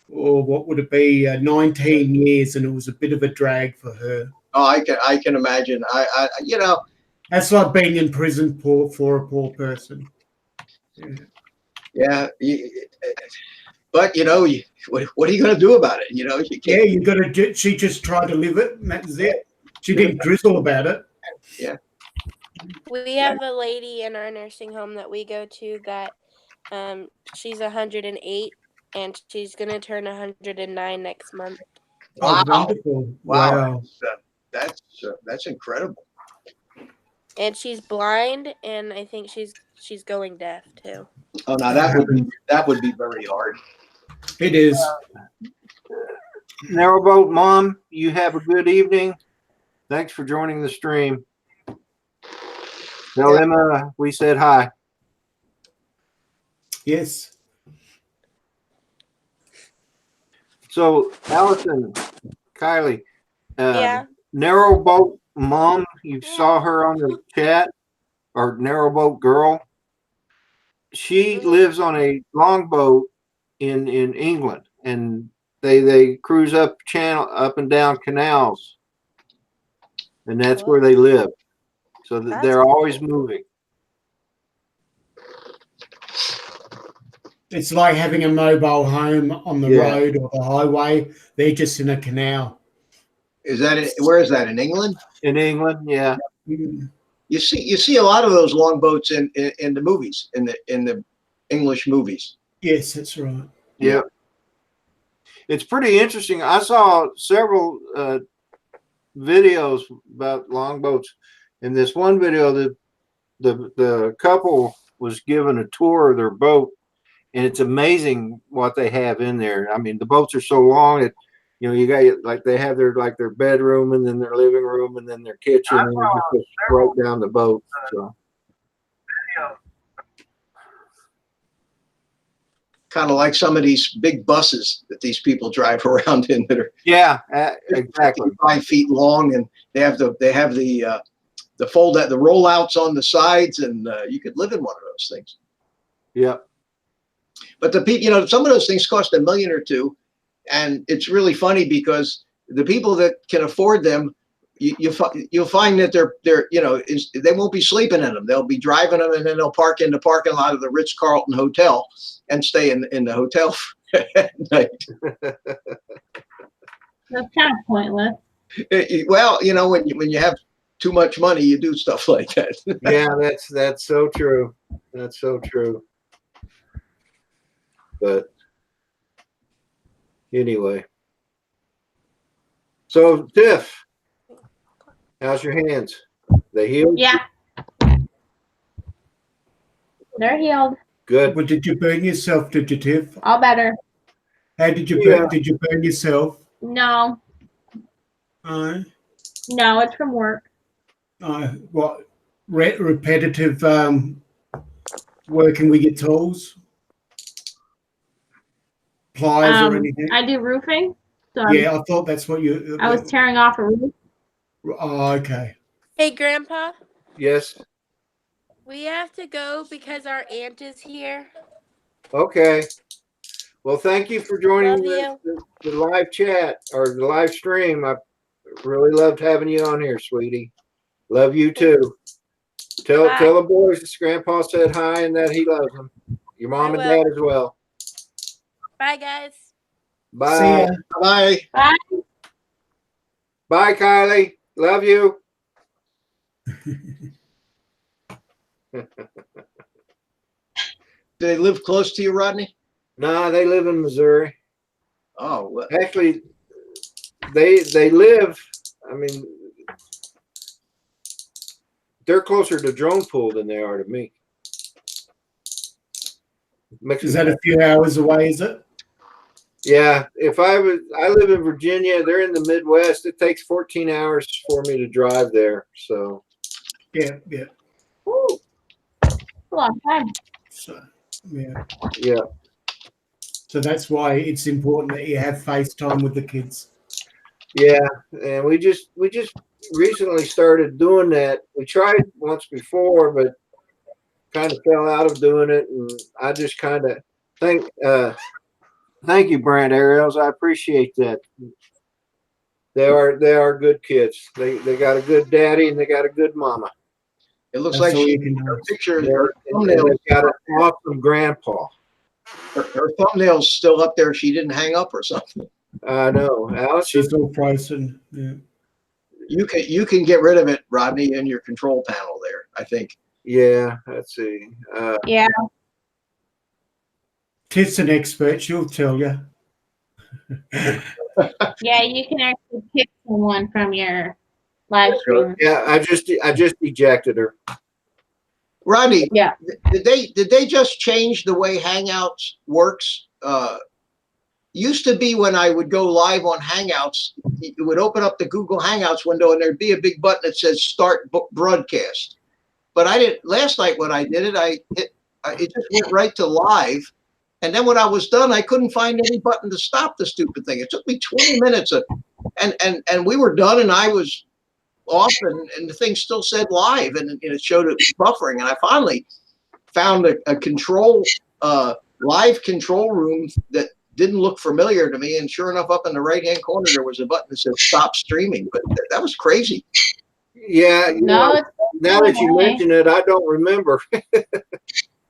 or what would it be, 19 years, and it was a bit of a drag for her. Oh, I can imagine. I you know, That's like being in prison for a poor person. yeah. But you know, what are you going to do about it? You know, you Yeah, can't. you got to. She just tried to live it, and that's it. She didn't drizzle about it. We have a lady in our nursing home that we go to that she's 108 and she's gonna turn 109 next month. Oh, Wow, wonderful! wow, Wow. that's incredible. And she's blind and I think she's going deaf too. Oh, now that would be very hard. It is. Narrowboat Mom, you have a good evening. Thanks for joining the stream. Tell Emma we said hi. Yes. So, Allison, Kylie, Yeah. Narrowboat Mom, you saw her on the chat, or Narrowboat Girl. She lives on a longboat in England, and they cruise up and down canals, and that's where they live. So they're always moving. It's like having a mobile home on the road or the highway. They're just in a canal. Where is that, in England? In England, yeah. You see a lot of those longboats in the movies, in the English movies. Yes, that's right. Yeah. It's pretty interesting. I saw several videos about longboats. In this one video, the couple was given a tour of their boat, and it's amazing what they have in there. I mean, the boats are so long that, you know, you got, like, they have their bedroom, and then their living room, and then their kitchen, and just right down the boat. So Kind of like some of these big buses that these people drive around in that are exactly 5 feet long, and they have the rollouts on the sides, and you could live in one of those things. Yeah. But the people, you know, some of those things cost $1 million or $2 million, and it's really funny because the people that can afford them, you'll find that they're you know, they won't be sleeping in them. They'll be driving them, and then they'll park in the parking lot of the Ritz-Carlton Hotel and stay in the hotel at night. That's kind of pointless. Well, you know, when you have too much money, you do stuff like that. Yeah, that's so true. That's so true. But anyway, so Tiff, how's your hands? They healed? Yeah. They're healed. Good. Well, did you burn yourself, did you, Tiff? All better. How did you burn? Did you burn yourself? No. No, it's from work. What, repetitive working with your tools? Pliers or anything? I do roofing. So Yeah, I thought that's what you... I was tearing off a roof. Oh, okay. Hey, Grandpa. Yes. We have to go because our aunt is here. Okay. Well, thank you for joining Love the live chat or the live stream. I really loved having you on here, sweetie. Love you too. Tell the boys that Grandpa said hi and that he loves them. Your mom and dad as well. Bye, guys. Bye. See ya. Bye. Bye. Bye, Kylie. Love you. Do they live close to you, Rodney? No, they live in Missouri. Oh, well. Actually, they live. I mean, they're closer to drone pool than they are to me. Is that a few hours away? Is it? Yeah, I live in Virginia. They're in the Midwest. It takes 14 hours for me to drive there. So Yeah. Ooh, a long time. So yeah. yeah, So that's why it's important that you have FaceTime with the kids. yeah, and we just recently started doing that. We tried once before, but kind of fell out of doing it, and I just kind of thank you, Brand Ariels. I appreciate that. They are good kids. They got a good daddy and they got a good mama. It looks That's like all she you can do. her picture, Yeah, her and thumbnail, they've got an awesome grandpa. her thumbnail's still up there. She didn't hang up or something. I know, Allison. She's all frozen. Yeah. You can get rid of it, Rodney, in your control panel there, I think. Yeah, let's see. Yeah. Tiff's an expert. She'll tell you. Yeah, you can actually pick someone from your live stream. Yeah, I just ejected her. Rodney, Yeah. did they just change the way Hangouts works? Used to be when I would go live on Hangouts, it would open up the Google Hangouts window and there'd be a big button that says Start Broadcast. But I didn't. Last night when I did it, it just went right to live. And then when I was done, I couldn't find any button to stop the stupid thing. It took me 20 minutes, and we were done, and I was off, and the thing still said live, and it showed it was buffering. And I finally found a control live control room that didn't look familiar to me, and sure enough, up in the right-hand corner there was a button that said stop streaming. But that was crazy. Yeah, No, it's now that you away. mention it, I don't remember.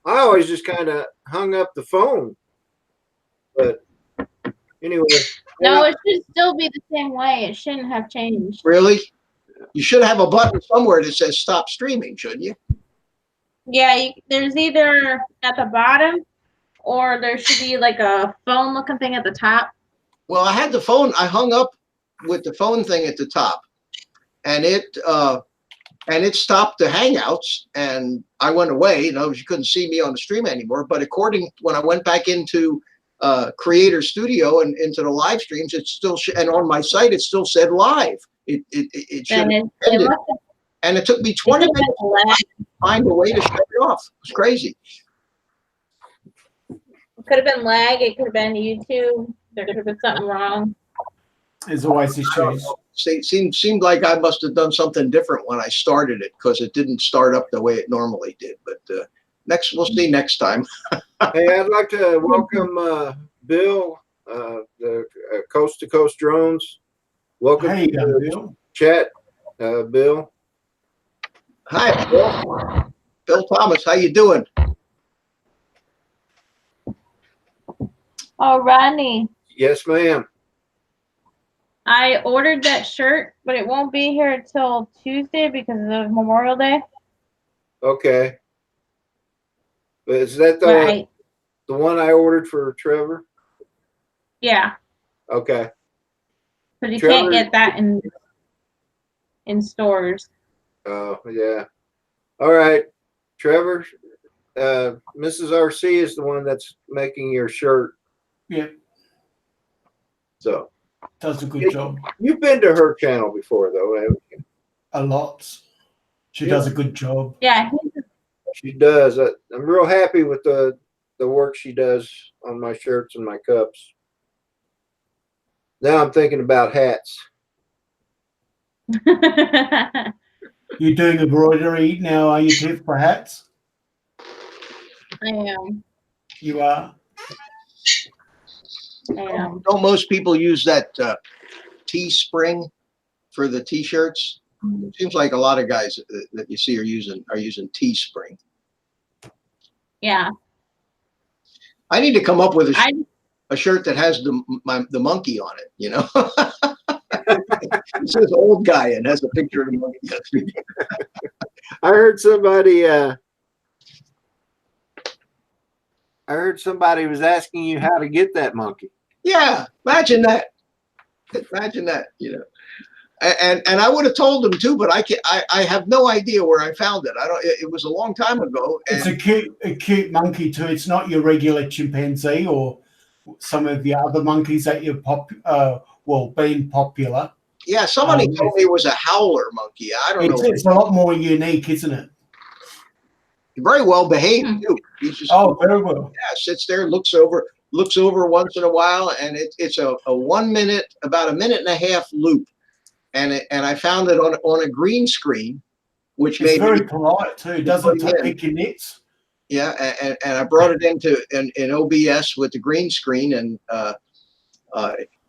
I always just kind of hung up the phone. But anyway. No, it should still be the same way. It shouldn't have changed. Really? You should have a button somewhere that says stop streaming, shouldn't you? Yeah, there's either at the bottom or there should be like a phone looking thing at the top. Well, I had the phone. I hung up with the phone thing at the top, and it stopped the Hangouts, and I went away. You know, you couldn't see me on the stream anymore. But when I went back into Creator Studio and into the live streams, it still and on my site it still said live. It should have ended, and it took me 20 minutes to find a way to shut it off. It was crazy. It could have been lag. It could have been YouTube. There could have been something wrong. There's always issues. It seemed like I must have done something different when I started it because it didn't start up the way it normally did. But we'll see next time. Hey, I'd like to welcome Bill, the Coast to Coast Drones. Welcome Hey, to the Bill. chat, Bill. Hi, Bill. Bill Thomas, how you doing? Oh, Rodney, Yes, ma'am. I ordered that shirt, but it won't be here until Tuesday because of Memorial Day. Okay. But is that the one I ordered for Trevor? Yeah. Okay. But you can't get that in stores. Oh, yeah. All right. Trevor, Mrs. RC is the one that's making your shirt. Yeah. So. Does a good job. You've been to her channel before, though, haven't you? A lot. She does a good job. Yeah. She does. I'm real happy with the work she does on my shirts and my cups. Now I'm thinking about hats. You're doing embroidery now, are you, Tiff, for hats? I am. You are? I am. Don't most people use that Teespring for the t-shirts? It seems like a lot of guys that you see are using Teespring. Yeah. I need to come up with a shirt that has the monkey on it, you know. It says old guy and has a picture of the monkey. I heard somebody was asking you how to get that monkey. Yeah, imagine that. Imagine that, you know. And I would have told him too, but I have no idea where I found it. I don't. It was a long time ago. It's a cute monkey too. It's not your regular chimpanzee or some of the other monkeys that you've been popular. Yeah, somebody told me it was a howler monkey. I don't know. It's a lot more unique, isn't it? Very well behaved too. He's just very well. Yeah, sits there, looks over once in a while, and it's a 1 minute, about a minute and a half loop, and I found it on a green screen, which it's made very polite too. It doesn't pick your nits. Yeah, and I brought it into in OBS with the green screen, and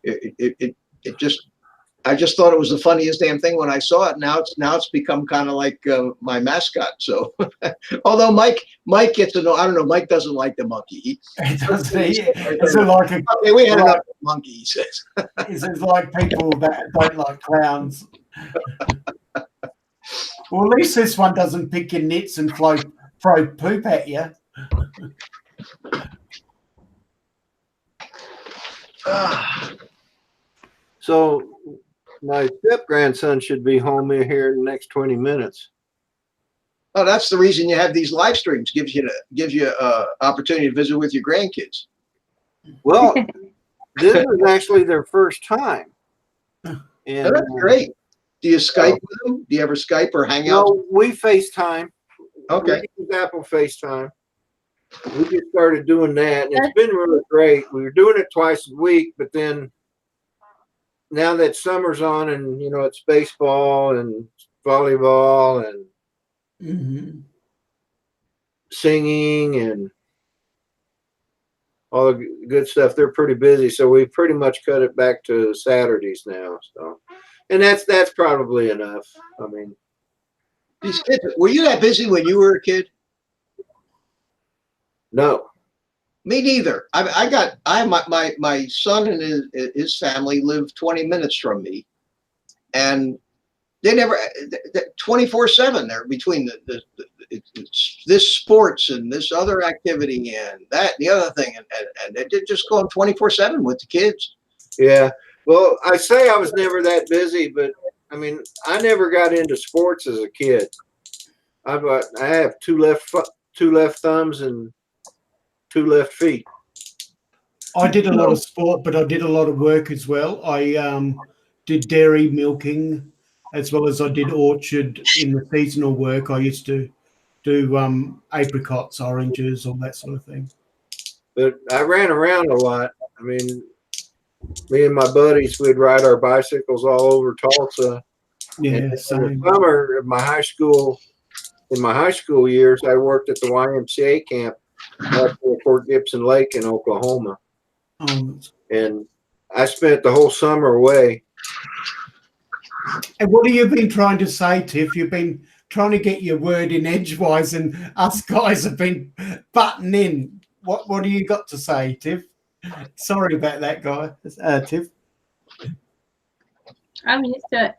it just. I just thought it was the funniest damn thing when I saw it. Now it's become kind of like my mascot. So, although Mike gets to know, I don't know. Mike doesn't like the monkey. It's like we had enough monkey. He says. It's like people that don't like clowns. Well, at least this one doesn't pick your nits and throw poop at you. So my step-grandson should be home here in the next 20 minutes. Oh, that's the reason you have these live streams. Gives you opportunity to visit with your grandkids. Well, this is actually their first time. And that's great. Do you Skype with them? Do you ever Skype or hang out? No, we FaceTime. Okay. We use Apple FaceTime. We just started doing that, and it's been really great. We were doing it twice a week, but then now that summer's on, and it's baseball and volleyball and singing and all the good stuff, they're pretty busy. So we pretty much cut it back to Saturdays now. So, and that's probably enough. I mean, these kids. Were you that busy when you were a kid? No. Me neither. My son and his family live 20 minutes from me, and they never 24/7. They're between this sports and this other activity and that and the other thing, and they're just going 24/7 with the kids. Yeah. Well, I say I was never that busy, but I mean, I never got into sports as a kid. I have two left thumbs and 2 left feet. I did a lot of sport, but I did a lot of work as well. I did dairy milking, as well as I did orchard in the seasonal work. I used to do apricots, oranges, all that sort of thing. But I ran around a lot. I mean, me and my buddies, we'd ride our bicycles all over Tulsa. Yeah, in the same. summer of my high school, in my high school years, I worked at the YMCA camp at Fort Gibson Lake in Oklahoma. And I spent the whole summer away. And what have you been trying to say, Tiff? You've been trying to get your word in edgewise, and us guys have been butting in. What do you got to say, Tiff? Sorry about that, guy, Tiff. I'm used to it.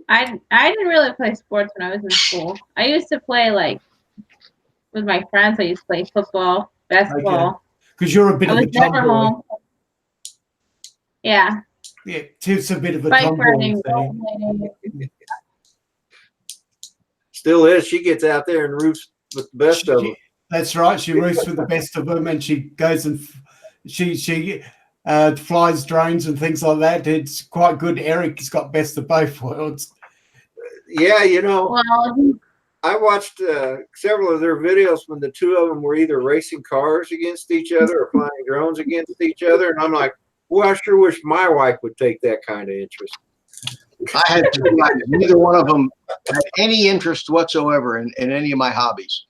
I didn't really play sports when I was in school. I used to play with my friends. I used to play football, basketball. Because you're a bit of a tomboy. Home. Yeah. Yeah, Tiff's a bit of a tomboy. Still is. She gets out there and roofs with the best of them. That's right. She roofs with the best of them, and she goes and she flies drones and things like that. It's quite good. Eric's got best of both worlds. Yeah, Well, I watched several of their videos when the two of them were either racing cars against each other or flying drones against each other, and I'm like, well, I sure wish my wife would take that kind of interest. I had two guys. Neither one of them had any interest whatsoever in any of my hobbies.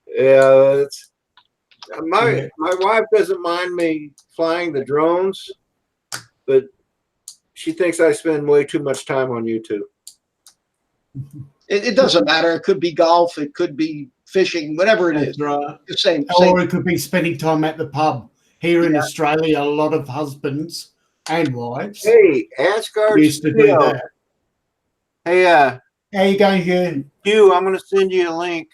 Yeah, my wife doesn't mind me flying the drones, but she thinks I spend way too much time on YouTube. It doesn't matter. It could be golf. It could be fishing. Whatever it is. That's right. The same. Or it could be spending time at the pub. Here in Australia, a lot of husbands and wives used to do that. Hey, how you going here? Hugh, I'm going to send you a link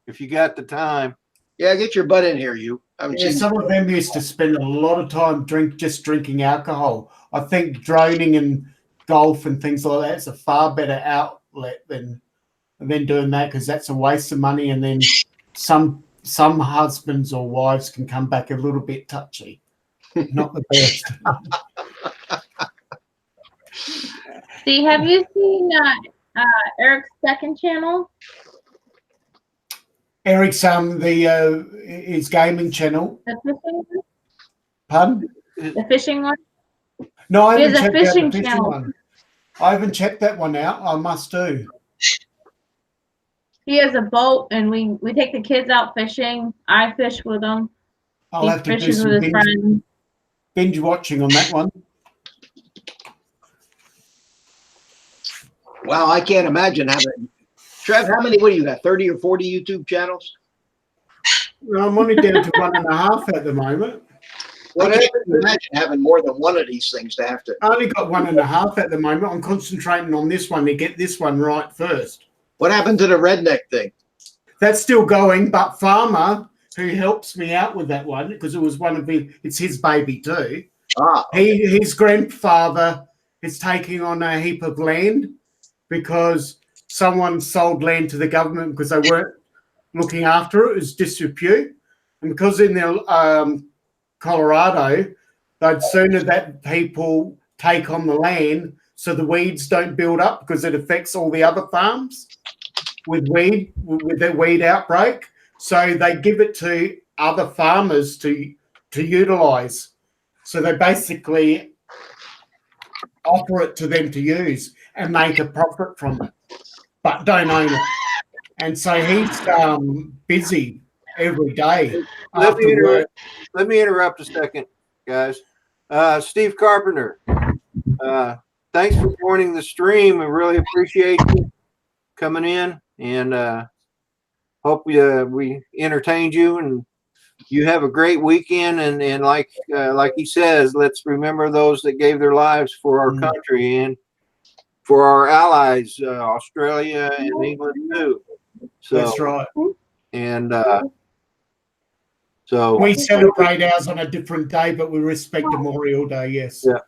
if you got the time. Yeah, get your butt in here, you. Some of them used to spend a lot of time just drinking alcohol. I think droning and golf and things like that. It's a far better outlet than doing that, because that's a waste of money. And then some husbands or wives can come back a little bit touchy. Not the best. See, have you seen Eric's second channel? Eric's his gaming channel. The fishing one? Pardon? The fishing one? No, I haven't There's a checked out fishing the fishing channel. one. I haven't checked that one out. I must do. He has a boat, and we take the kids out fishing. I fish with them. I'll He have to do fishes some with his friends. binge watching on that one. Wow, I can't imagine having. Trev, what do you got? 30 or 40 YouTube channels? I'm only down to 1.5 at the moment. I can't imagine having more than one of these things to have to. I only got 1.5 at the moment. I'm concentrating on this one to get this one right first. What happened to the redneck thing? That's still going, but Farmer, who helps me out with that one, because it was it's his baby too. His grandfather is taking on a heap of land because someone sold land to the government because they weren't looking after it. It was disrepute. And because in Colorado, they'd sooner that people take on the land so the weeds don't build up, because it affects all the other farms with their weed outbreak. So they give it to other farmers to utilize. So they basically offer it to them to use and make a profit from it, but don't own it. And so he's busy every day after work. Let me interrupt a second, guys. Steve Carpenter, thanks for joining the stream. I really appreciate you coming in, and hope we entertained you and you have a great weekend. And like he says, let's remember those that gave their lives for our country and for our allies, Australia and England too. So, that's right. And so we celebrate ours on a different day, but we respect Memorial Day. Yes. Yeah.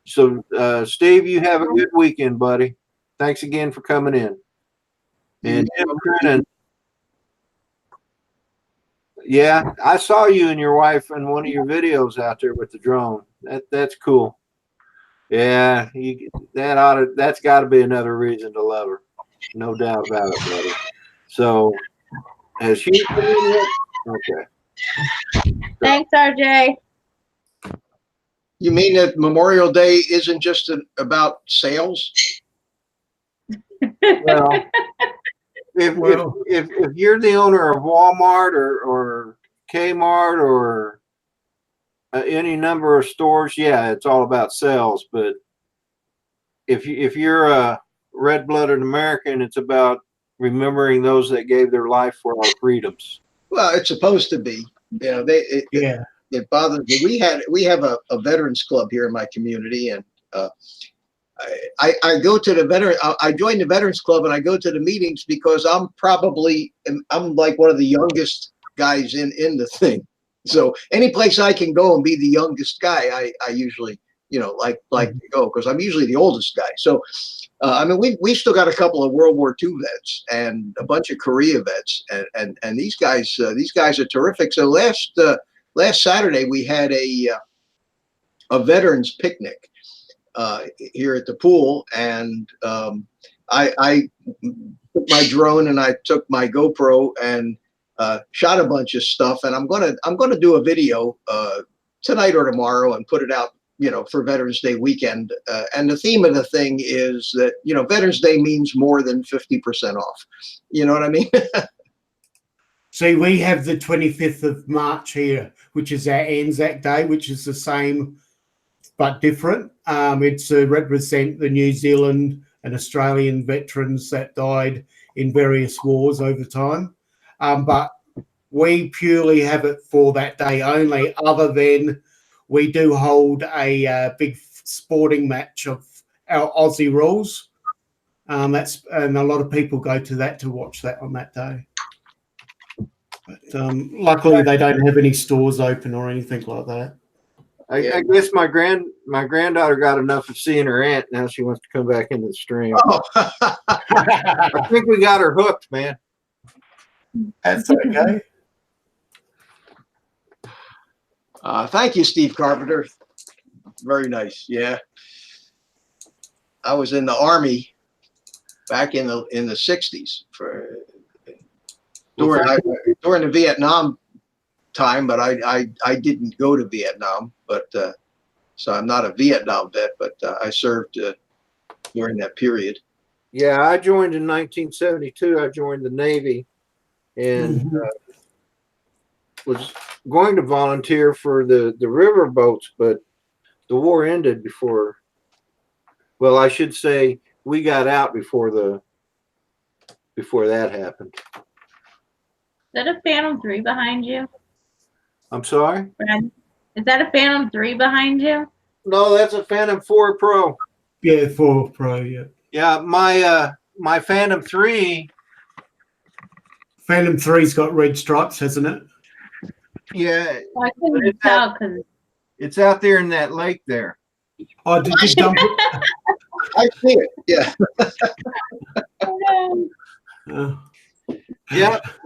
So, Steve, you have a good weekend, buddy. Thanks again for coming in. And Jim Crennan, yeah, I saw you and your wife in one of your videos out there with the drone. That's cool. Yeah, that's got to be another reason to love her, no doubt about it, buddy. So, has she come in yet? Okay. Thanks, RJ. You mean that Memorial Day isn't just about sales? Well, if you're the owner of Walmart or Kmart or any number of stores, yeah, it's all about sales. But if you're a red-blooded American, it's about remembering those that gave their life for our freedoms. Well, it's supposed to be. You know, it bothers me. We have a veterans club here in my community, and I go to the I joined the veterans club, and I go to the meetings because I'm like one of the youngest guys in the thing. So any place I can go and be the youngest guy, I usually like to go, because I'm usually the oldest guy. So I mean, we still got a couple of World War II vets and a bunch of Korea vets, and these guys are terrific. So last Saturday we had a veterans picnic here at the pool, and I took my drone and I took my GoPro and shot a bunch of stuff, and I'm gonna do a video tonight or tomorrow and put it out, for Veterans Day weekend. And the theme of the thing is that, Veterans Day means more than 50% off. You know what I mean? See, we have the 25th of March here, which is our Anzac Day, which is the same but different. It's to represent the New Zealand and Australian veterans that died in various wars over time. But we purely have it for that day only, other than we do hold a big sporting match of our Aussie rules. And a lot of people go to that to watch that on that day. But luckily, they don't have any stores open or anything like that. I guess my granddaughter got enough of seeing her aunt. Now she wants to come back into the stream. Oh. I think we got her hooked, man. That's okay. Thank you, Steve Carpenter. Very nice. Yeah. I was in the Army back in the 60s during the Vietnam time, but I didn't go to Vietnam, but so I'm not a Vietnam vet, but I served during that period. Yeah, I joined in 1972. I joined the Navy and was going to volunteer for the river boats, but the war ended before. Well, I should say we got out before that happened. Is that a Phantom 3 behind you? I'm sorry? Brad? Is that a Phantom 3 behind you? No, that's a Phantom 4 Pro. Yeah, 4 Pro, yeah. Yeah, my Phantom 3. Phantom 3's got red stripes, hasn't it? Yeah. Well, I couldn't tell because it's out there in that lake there. Oh, did you dump it? I see it. Yeah.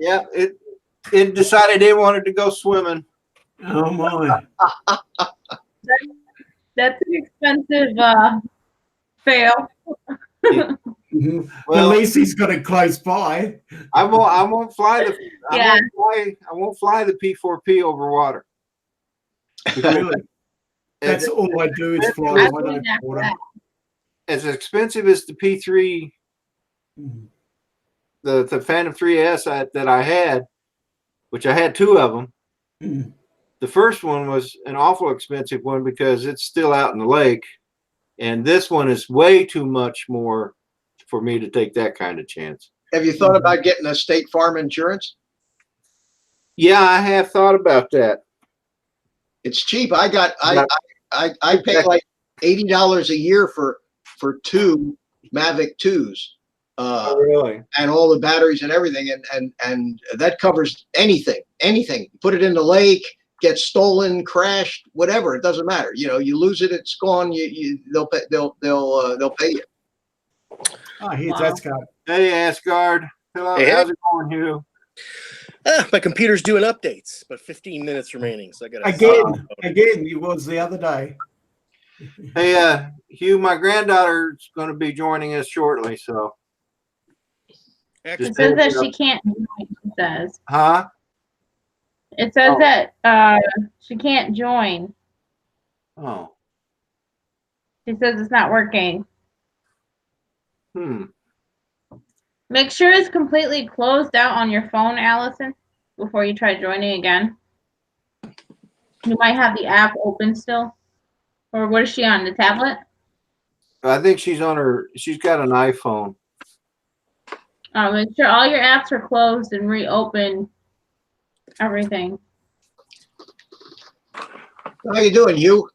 Yeah. It decided it wanted to go swimming. Oh my. That's an expensive fail. Well, at least he's got it close by. I won't fly the Yeah. I won't fly the P4P over water. Really? That's all I do is fly I when wouldn't I have water. that. As expensive as the P3, the Phantom 3S that I had, which I had 2 of them. Mm. The first one was an awful expensive one because it's still out in the lake, and this one is way too much more for me to take that kind of chance. Have you thought about getting a State Farm insurance? Yeah, I have thought about that. It's cheap. I pay like $80 a year for 2 Mavic 2s. Oh, really? And all the batteries and everything, and that covers anything. Put it in the lake, gets stolen, crashed, whatever. It doesn't matter. You know, you lose it, it's gone. They'll pay you. Oh, here's Wow. Asgard. Hey, Asgard. Hello. Hey. How's it going, Hugh? My computer's doing updates, but 15 minutes remaining, so I gotta Again, it was the other day. Hey, Hugh, my granddaughter's going to be joining us shortly, so. It Just says that you know. she can't join, it says. Huh? It says Oh. that she can't join. Oh. She says it's not working. Make sure it's completely closed out on your phone, Allison, before you try joining again. You might have the app open still. Or what is she on, the tablet? I think she's got an iPhone. Make sure all your apps are closed and reopen everything. How you doing, Hugh?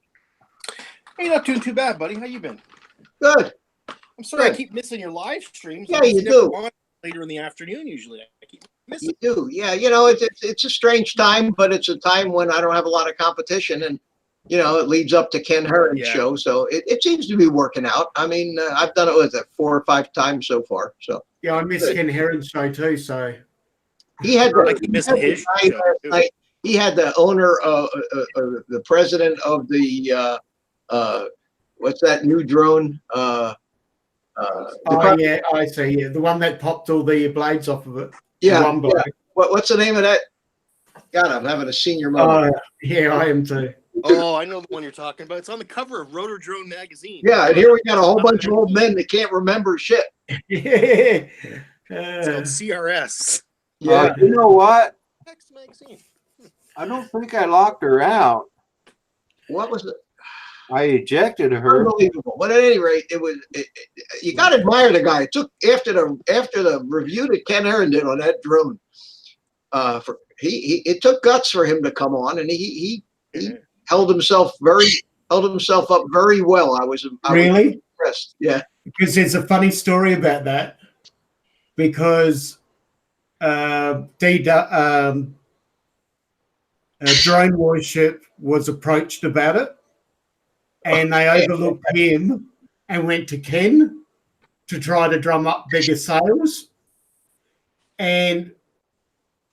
Hey, not doing too bad, buddy. How you been? Good. I'm sorry Good. I keep missing your live streams. Yeah, I'm you never do. on later in the afternoon usually. I keep missing. You do. Yeah, you know, it's a strange time, but it's a time when I don't have a lot of competition, and you know, it leads up to Ken Herron's show, so it seems to be working out. I mean, I've done it 4 or 5 times so far. So Yeah, I miss Ken Heron's show too. So he had I keep missing his show, too. He had the owner, the president of the what's that new drone? yeah, I see. Yeah, the one that popped all the blades off of it. Yeah, One bloke. What's the name of that? God, I'm having a senior moment. Yeah, I am too. Oh, I know the one you're talking about. It's on the cover of Rotor Drone magazine. Yeah, and here we got a whole bunch of old men that can't remember shit. Yeah. It's called CRS. Yeah. You know what? Text magazine. I don't think I locked her out. What was it? I ejected her. Unbelievable. But at any rate, you got to admire the guy. It took after the review that Ken Herron did on that drone. It took guts for him to come on, and he held himself up very well. I was Really? impressed. Yeah. Because there's a funny story about that. Because Drone Warship was approached about it, and they overlooked him and went to Ken to try to drum up bigger sales. And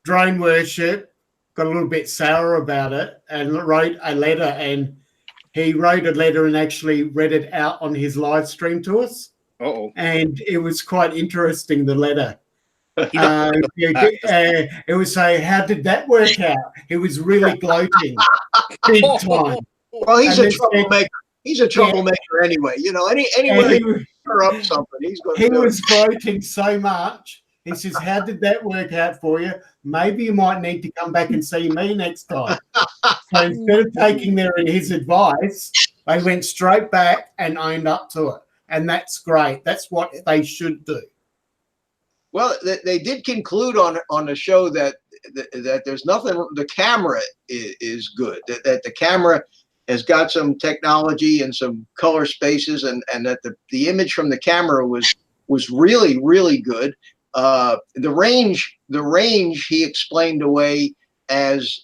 Drone Worship got a little bit sour about it and wrote a letter, and he wrote a letter and actually read it out on his live stream to us. Uh-oh. And it was quite interesting, the letter. He doesn't It was saying, how did that work out? He was really gloating big time. Well, he's And a this- troublemaker. He's a troublemaker anyway. You know, anywhere And he stir up something, he's going he to do was gloating so much. He says, how did that work out for you? Maybe you might need to come back and see me next time. So instead of taking his advice, they went straight back and owned up to it. And that's great. That's what they should do. Well, they did conclude on the show that there's nothing. The camera is good. That the camera has got some technology and some color spaces, and that the image from the camera was really, really good. The range he explained away as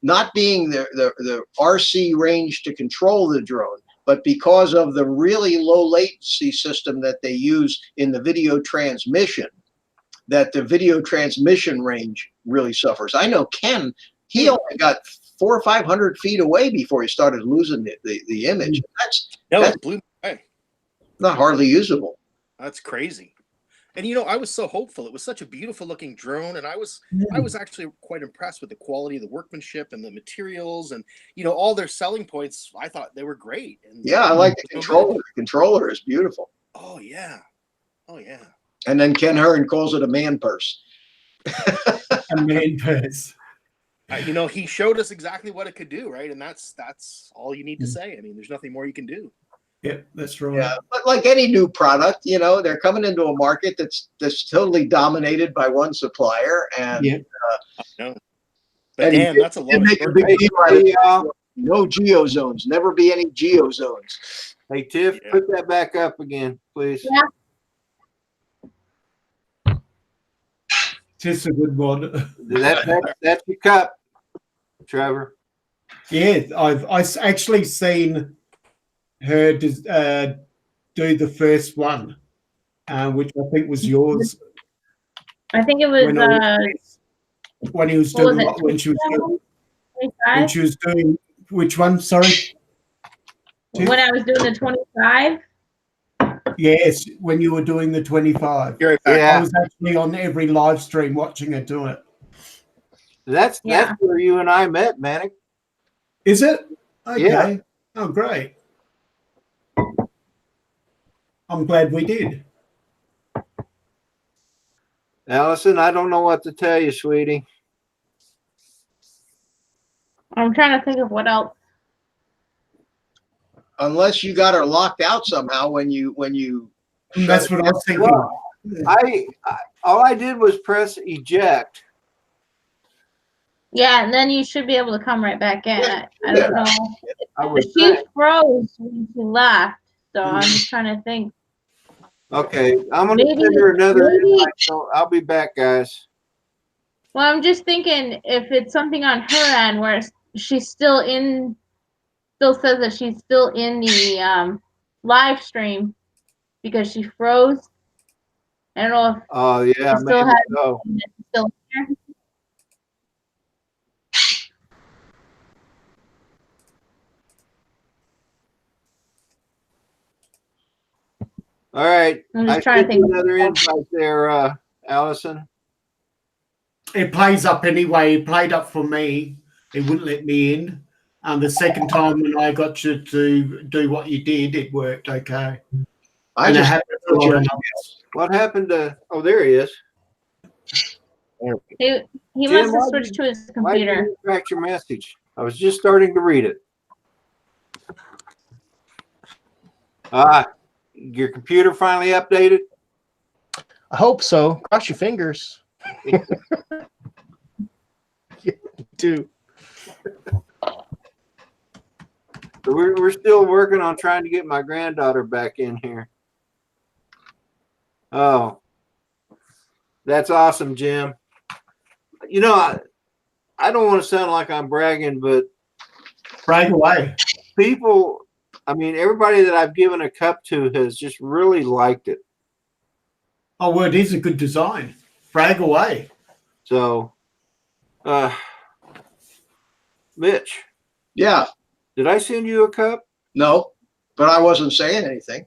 not being the RC range to control the drone, but because of the really low latency system that they use in the video transmission, that the video transmission range really suffers. I know Ken, he only got 400 or 500 feet away before he started losing the image. That's it blew my way. not hardly usable. That's crazy. And I was so hopeful. It was such a beautiful looking drone, and I was actually quite impressed with the quality of the workmanship and the materials, and all their selling points. I thought they were great. And Yeah, I like the controller. The controller is beautiful. Oh yeah, oh yeah. And then Ken Hearn calls it a man purse. A man purse. He showed us exactly what it could do, right? And that's all you need to say. I mean, there's nothing more you can do. Yeah, that's right. Yeah, but like any new product, they're coming into a market that's totally dominated by one supplier, and No. But Dan, that's a lot of make a big deal out of it. No geo zones. Never be any geo zones. Hey, Tiff, put that back up again, please. Yeah. Just a good one. That's your cup, Trevor. Yeah, I've actually seen her do the first one, which I think was yours. I think it was when he was what was doing it, when she was doing 25? which one? Sorry. When I was doing the 25. Yes, when you were doing the 25. You're right back. I Yeah, was actually on every live stream watching her do it. that's where you and I met, Manic. Is it? Okay. Yeah. Oh, great. I'm glad we did. Allison, I don't know what to tell you, sweetie. I'm trying to think of what else. Unless you got her locked out somehow when you That's what I was thinking. Well, I all I did was press eject. Yeah, and then you should be able to come right back in. I don't know. I was She froze when she left, so I'm just trying to think. okay. I'm gonna Maybe- send her another maybe- invite, so I'll be back, guys. Well, I'm just thinking if it's something on her end where she's still says that she's still in the live stream because she froze. I don't know if Oh yeah, She still maybe has- so. it's still there. All right. I'm I just trying to sent you think. another invite there, Allison. It plays up anyway. It played up for me. It wouldn't let me in. And the second time when I got you to do what you did, it worked okay. I And it just happened to a lot of numbers. What happened to? Oh, there he is. He Jim, must have why switched to his Why did computer. you retract your message? I was just starting to read it. Your computer finally updated? I hope so. Cross your fingers. Too. We're still working on trying to get my granddaughter back in here. Oh, that's awesome, Jim. I don't want to sound like I'm bragging, but Brag away. people I mean, everybody that I've given a cup to has just really liked it. Oh, well, it is a good design. Brag away. So, Mitch, Yeah, did I send you a cup? no, but I wasn't saying anything.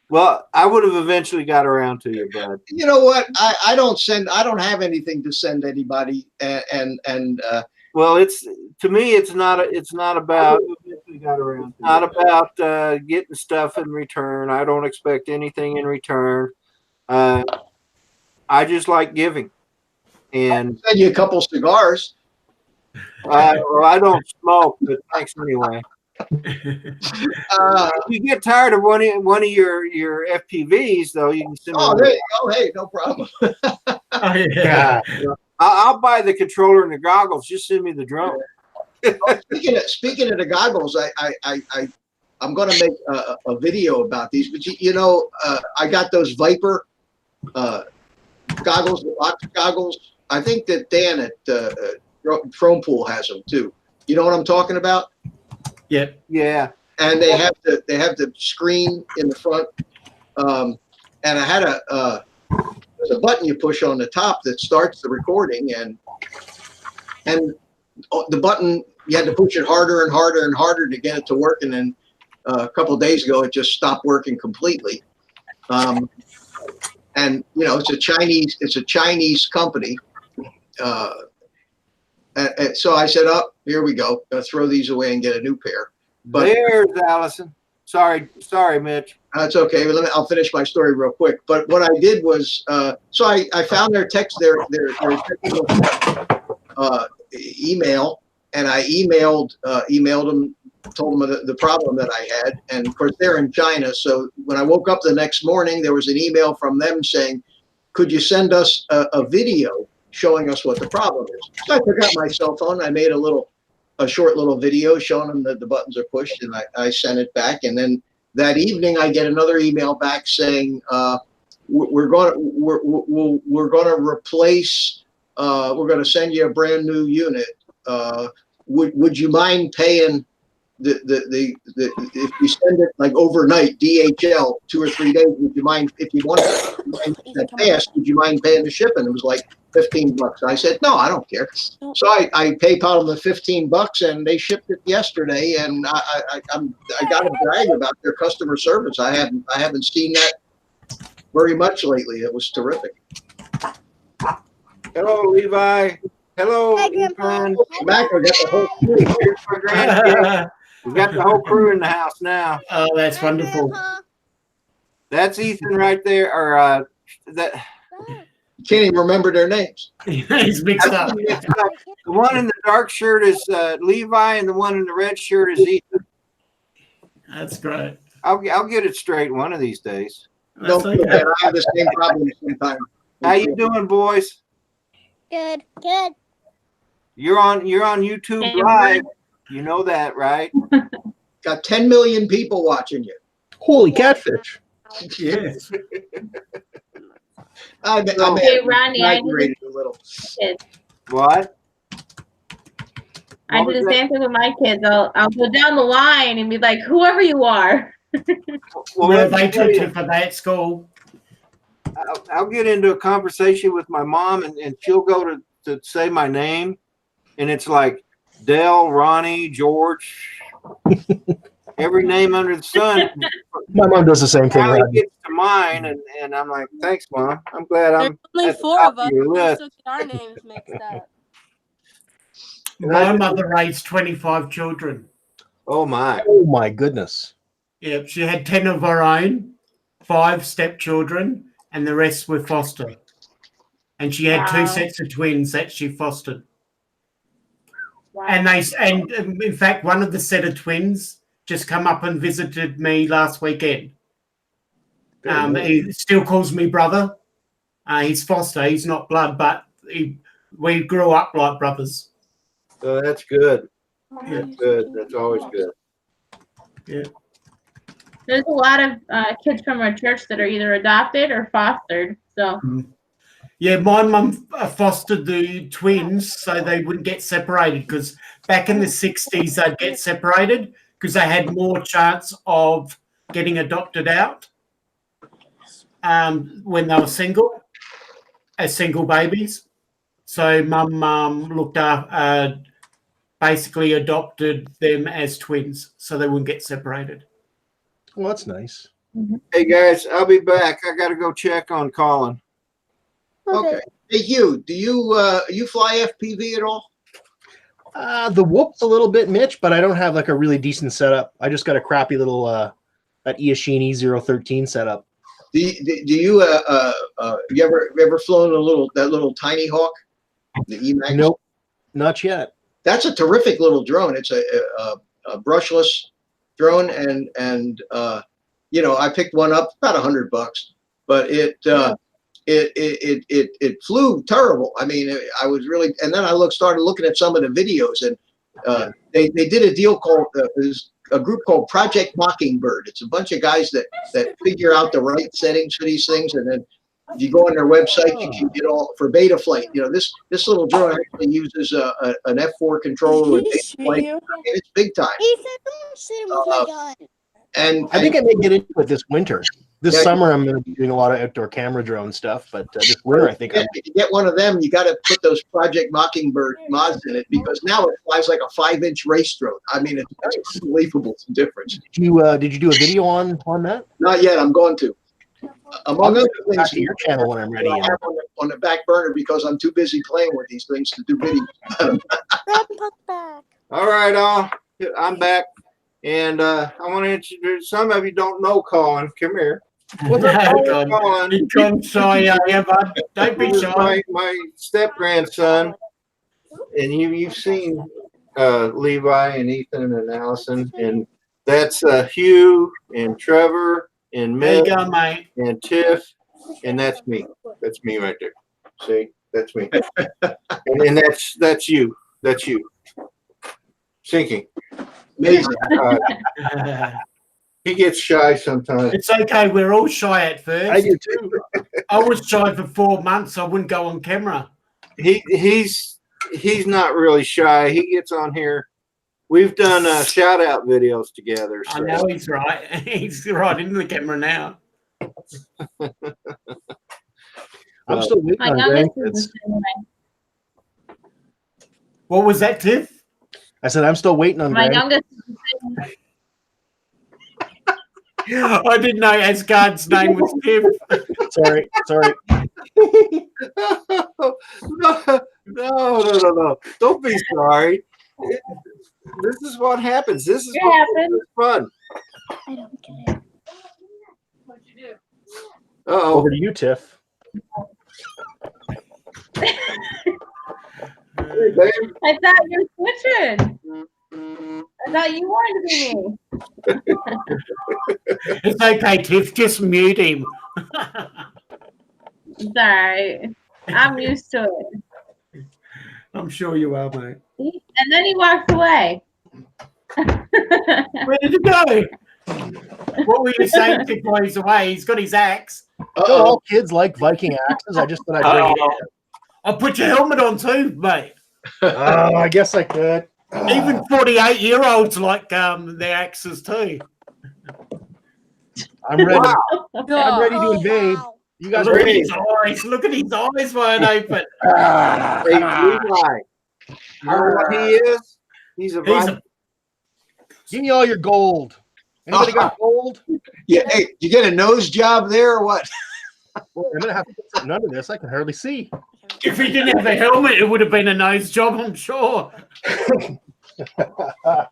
Well, I would have eventually got around to you, bud. You know what? I don't have anything to send anybody, and Well, it's to me, it's not about not about getting stuff in return. I don't expect anything in return. I just like giving, and send you a couple cigars. well, I don't smoke, but thanks anyway. If you get tired of one of your FPVs, though, you can send me. Oh, there you go. Hey, no problem. Oh, yeah. I'll buy the controller and the goggles. Just send me the drone. Speaking of the goggles, I'm going to make a video about these. But you know, I got those Viper goggles, the box goggles. I think that Dan at Chrome Pool has them too. You know what I'm talking about? Yep. Yeah. And they have the screen in the front. And I had there's a button you push on the top that starts the recording, and the button, you had to push it harder and harder and harder to get it to work. And then a couple of days ago, it just stopped working completely. And you know, it's a Chinese company. And so I said, "Oh, here we go. I'll throw these away and get a new pair." But there's Allison. Sorry, Mitch. That's okay. But I'll finish my story real quick. But what I did was, so I found their technical email, and I emailed them, told them the problem that I had, and of course they're in China. So when I woke up the next morning, there was an email from them saying, "Could you send us a video showing us what the problem is?" So I took out my cell phone. I made a short little video showing them that the buttons are pushed, and I sent it back. And then that evening, I get another email back saying, we're going to replace. We're going to send you a brand new unit. Would you mind paying if you send it like overnight, DHL, 2 or 3 days? Would you mind, if you want that fast? Would you mind paying the shipping? It was like $15. I said, no, I don't care. So I PayPal them the $15, and they shipped it yesterday. And I got to brag about their customer service. I haven't seen that very much lately. It was terrific. Hello, Levi. Hello, Hi, Grandpa. Ethan. Back, I got the whole crew. Here's my grandkid. We got the whole crew in the house now. Oh, that's Hi, wonderful. Grandpa. That's Ethan right there, or that. Can't even remember their names. He's mixed up. The one in the dark shirt is Levi, and the one in the red shirt is Ethan. That's great. I'll get it straight one of these days. That's Don't forget, I have the same problem sometimes. How you doing, boys? Good. Good. You're on YouTube Hey, Live. You know that, right? Got 10 million people watching you. Holy catfish. Yes. I Hey, Ronnie, I exaggerated a little. What? do the same thing with my kids. I'll go down the line and be like, whoever you are. Well, Where let me they tell took you, you for that at school. I'll get into a conversation with my mom, and she'll go to say my name, and it's like Dell, Ronnie, George, every name under the sun. My mom does the same thing. Finally Rodney. gets to mine, and I'm like, thanks, Mom. I'm glad There's I'm only at the 4 top of us. your We list. still get our names mixed up. My mother raised 25 children. Oh my! Oh my goodness. Yep, she had 10 of her own, 5 stepchildren, and the rest were foster. And she had 2 Wow. sets of twins that she fostered. Wow. And in fact, one of the set of twins just come up and visited me last weekend. He still calls me brother. He's foster. He's not blood, but we grew up like brothers. Oh, that's good. That's good. That's always good. Yeah. There's a lot of kids from our church that are either adopted or fostered. So Yeah, my mum fostered the twins so they wouldn't get separated, because back in the 60s they'd get separated. because they had more chance of getting adopted out when they were single, as single babies. So mum looked after, basically adopted them as twins so they wouldn't get separated. Well, that's nice. Hey guys, I'll be back. I got to go check on Colin. Okay. Hey Hugh, do you fly FPV at all? The whoop's a little bit, Mitch, but I don't have like a really decent setup. I just got a crappy little that Eashini 013 setup. Do you ever flown that little tiny hawk, the Emax? Nope, not yet. That's a terrific little drone. It's a brushless drone, and I picked one up about $100, but it flew terrible. I mean, I was really, and then I started looking at some of the videos, and they did a deal called there's a group called Project Mockingbird. It's a bunch of guys that figure out the right settings for these things, and then if you go on their website, you can get all for beta flight. This little drone actually uses an F4 controller with beta flight. I mean, it's big time. Ethan, don't shoot him with my gun. And I think I may get into it this winter. This summer, I'm going to be doing a lot of outdoor camera drone stuff, but this winter, I think if you get one of them, you got to put those Project Mockingbird mods in it, because now it flies like a 5-inch race drone. I mean, it's unbelievable the difference. did you do a video on that? Not yet. I'm going to. Among other Back things, to your channel when I'm ready. I have on the back burner because I'm too busy playing with these things to do videos. Grandpa's back. All right, all. I'm back. And I want to introduce, some of you don't know Colin. Come here. What's up, Colin? You come shy, bud. Don't be This is shy. my step grandson, and you've seen Levi and Ethan and Allison, and that's Hugh and Trevor and There you Mick go, mate. and Tiff, and that's me. That's me right there. See, that's me. and that's you. That's you. Sinking. Amazing. He gets shy sometimes. It's okay. We're all shy at first. I do too. I was shy for 4 months. I wouldn't go on camera. He's not really shy. He gets on here. We've done shout out videos together. I So. know he's right. He's right into the camera now. I'm still waiting My on youngest grandkids. is the same way. What was that, Tiff? I said I'm still waiting on My grandkids. youngest is the same way. I didn't know Asgard's name was Tiff. Sorry. No. Don't be sorry. This is what happens. This is It what happens. is fun. I don't get it. Uh-oh. Over to you, Tiff. Hey, babe. I thought you were switching. I thought you wanted to be me. It's okay, Tiff. Just mute him. It's all right. I'm used to it. I'm sure you are, mate. And then he walked away. Where did he go? What were you saying, Tiff, while he's away? He's got his axe. Don't all kids like Viking axes? I just thought I'd bring it in. I'll put your helmet on too, mate. Oh, I guess I could. Even 48-year-olds like their axes too. I'm ready. Wow. I'm ready to invade. Wow. You guys Look at ready? his eyes. Look at his eyes wide open. Hey, Levi. You know what he is? He's a He's Viking. a, Give me all your gold. Anybody got gold? Yeah. Hey, you get a nose job there or what? Well, I'm gonna have to put something under this. I can hardly see. if he didn't have a helmet, it would have been a nose job, I'm sure.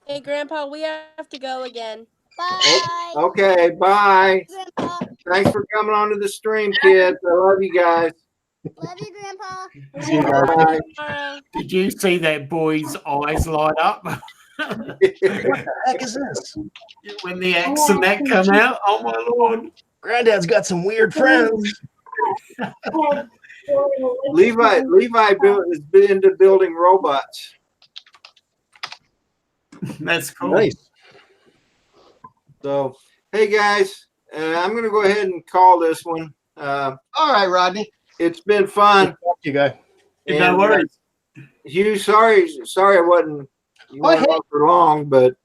Hey, Grandpa, we have to go again. Bye. Okay, bye. Grandpa. Thanks for coming on to the stream, kids. I love you guys. Love you, Grandpa. See you guys. Bye. Tomorrow. Did you see that boy's eyes light up What the heck is this? when the axe and that come out? Oh my lord! Granddad's got some weird friends. Levi has been into building robots. That's cool. Nice. So, hey guys, I'm going to go ahead and call this one. All right, Rodney. It's been fun. Talk to you guy. No worries. Hugh, sorry I wasn't. You Oh, weren't hey. on for long, but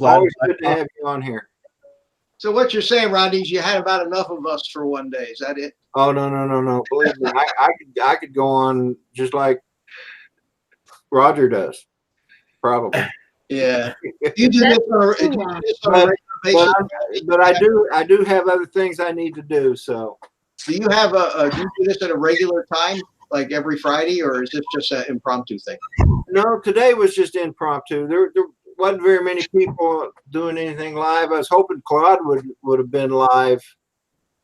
Always good to have you on here. So what you're saying, Rodney, is you had about enough of us for one day. Is that it? Oh no! Believe me, I could go on just like Roger does, probably. Yeah. You do this on a regular basis? But I do have other things I need to do. So Do you have do you do this at a regular time, like every Friday, or is this just an impromptu thing? no, today was just impromptu. There wasn't very many people doing anything live. I was hoping Claude would have been live,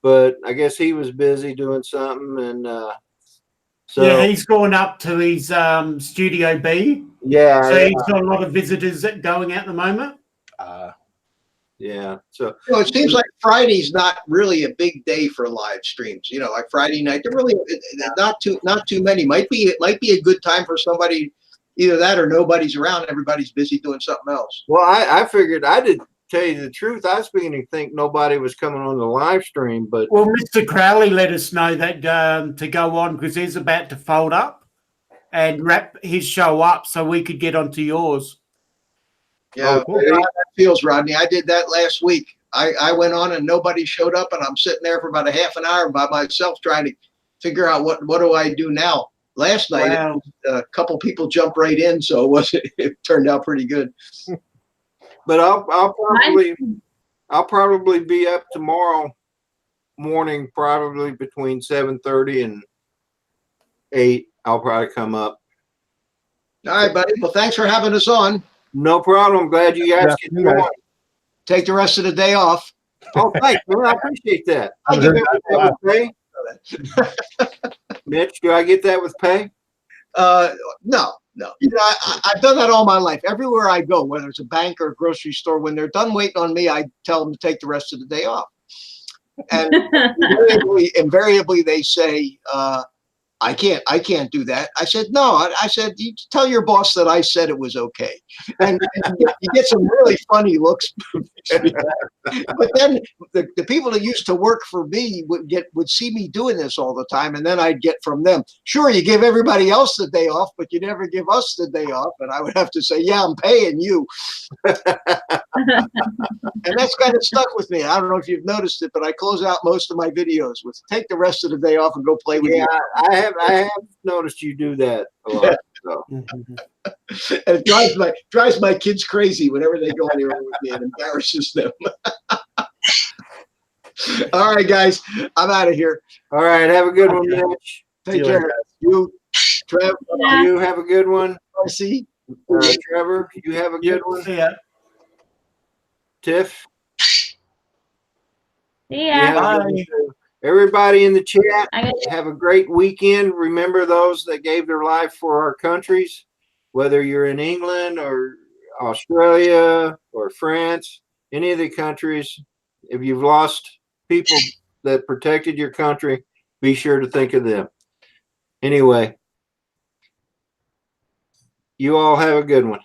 but I guess he was busy doing something, and so Yeah, he's going up to his Studio B. yeah, So he's got a lot of visitors going at the moment. yeah. So You know, it seems like Friday's not really a big day for live streams. You know, like Friday night, they're really not too many. It might be a good time for somebody. Either that or nobody's around. Everybody's busy doing something else. well, I figured I did tell you the truth. I was beginning to think nobody was coming on the live stream, but Well, Mr. Crowley let us know that to go on because he's about to fold up and wrap his show up so we could get onto yours. Yeah, Oh, cool. how that feels, Rodney. I did that last week. I went on and nobody showed up, and I'm sitting there for about a half an hour by myself trying to figure out what do I do now. Last night, Wow. a couple people jumped right in, so it turned out pretty good. But I'll probably be up tomorrow morning, probably between 7:30 and 8. I'll probably come up. All right, buddy. Well, thanks for having us on. No problem. Glad you guys Yeah, can you guys. join. Take the rest of the day off. Oh, thanks, man. I appreciate that. I Do I give get that with pay? Mitch, do I get that with pay? No. You know, I've done that all my life. Everywhere I go, whether it's a bank or a grocery store, when they're done waiting on me, I tell them to take the rest of the day off. And invariably they say, I can't do that. I said, no. I said, you tell your boss that I said it was okay. And you get some really funny looks. But then the people that used to work for me would see me doing this all the time, and then I'd get from them, sure, you give everybody else the day off, but you never give us the day off. And I would have to say, yeah, I'm paying you. And that's kind of stuck with me. I don't know if you've noticed it, but I close out most of my videos with take the rest of the day off and go play with you. I have noticed you do that a lot. So. And it drives my kids crazy whenever they go anywhere with me. It embarrasses them. All right, guys, I'm out of here. All right, have a good one, Mitch. Take care. You, Trev, You have a good one. RC. Trevor, you have a good one. Yeah. Tiff, you Yeah. have a good Bye. one too. Everybody in the chat, I got have a great weekend. Remember those that gave their life for our countries, whether you're in England or Australia or France, any of the countries. If you've lost people that protected your country, be sure to think of them. Anyway, you all have a good one.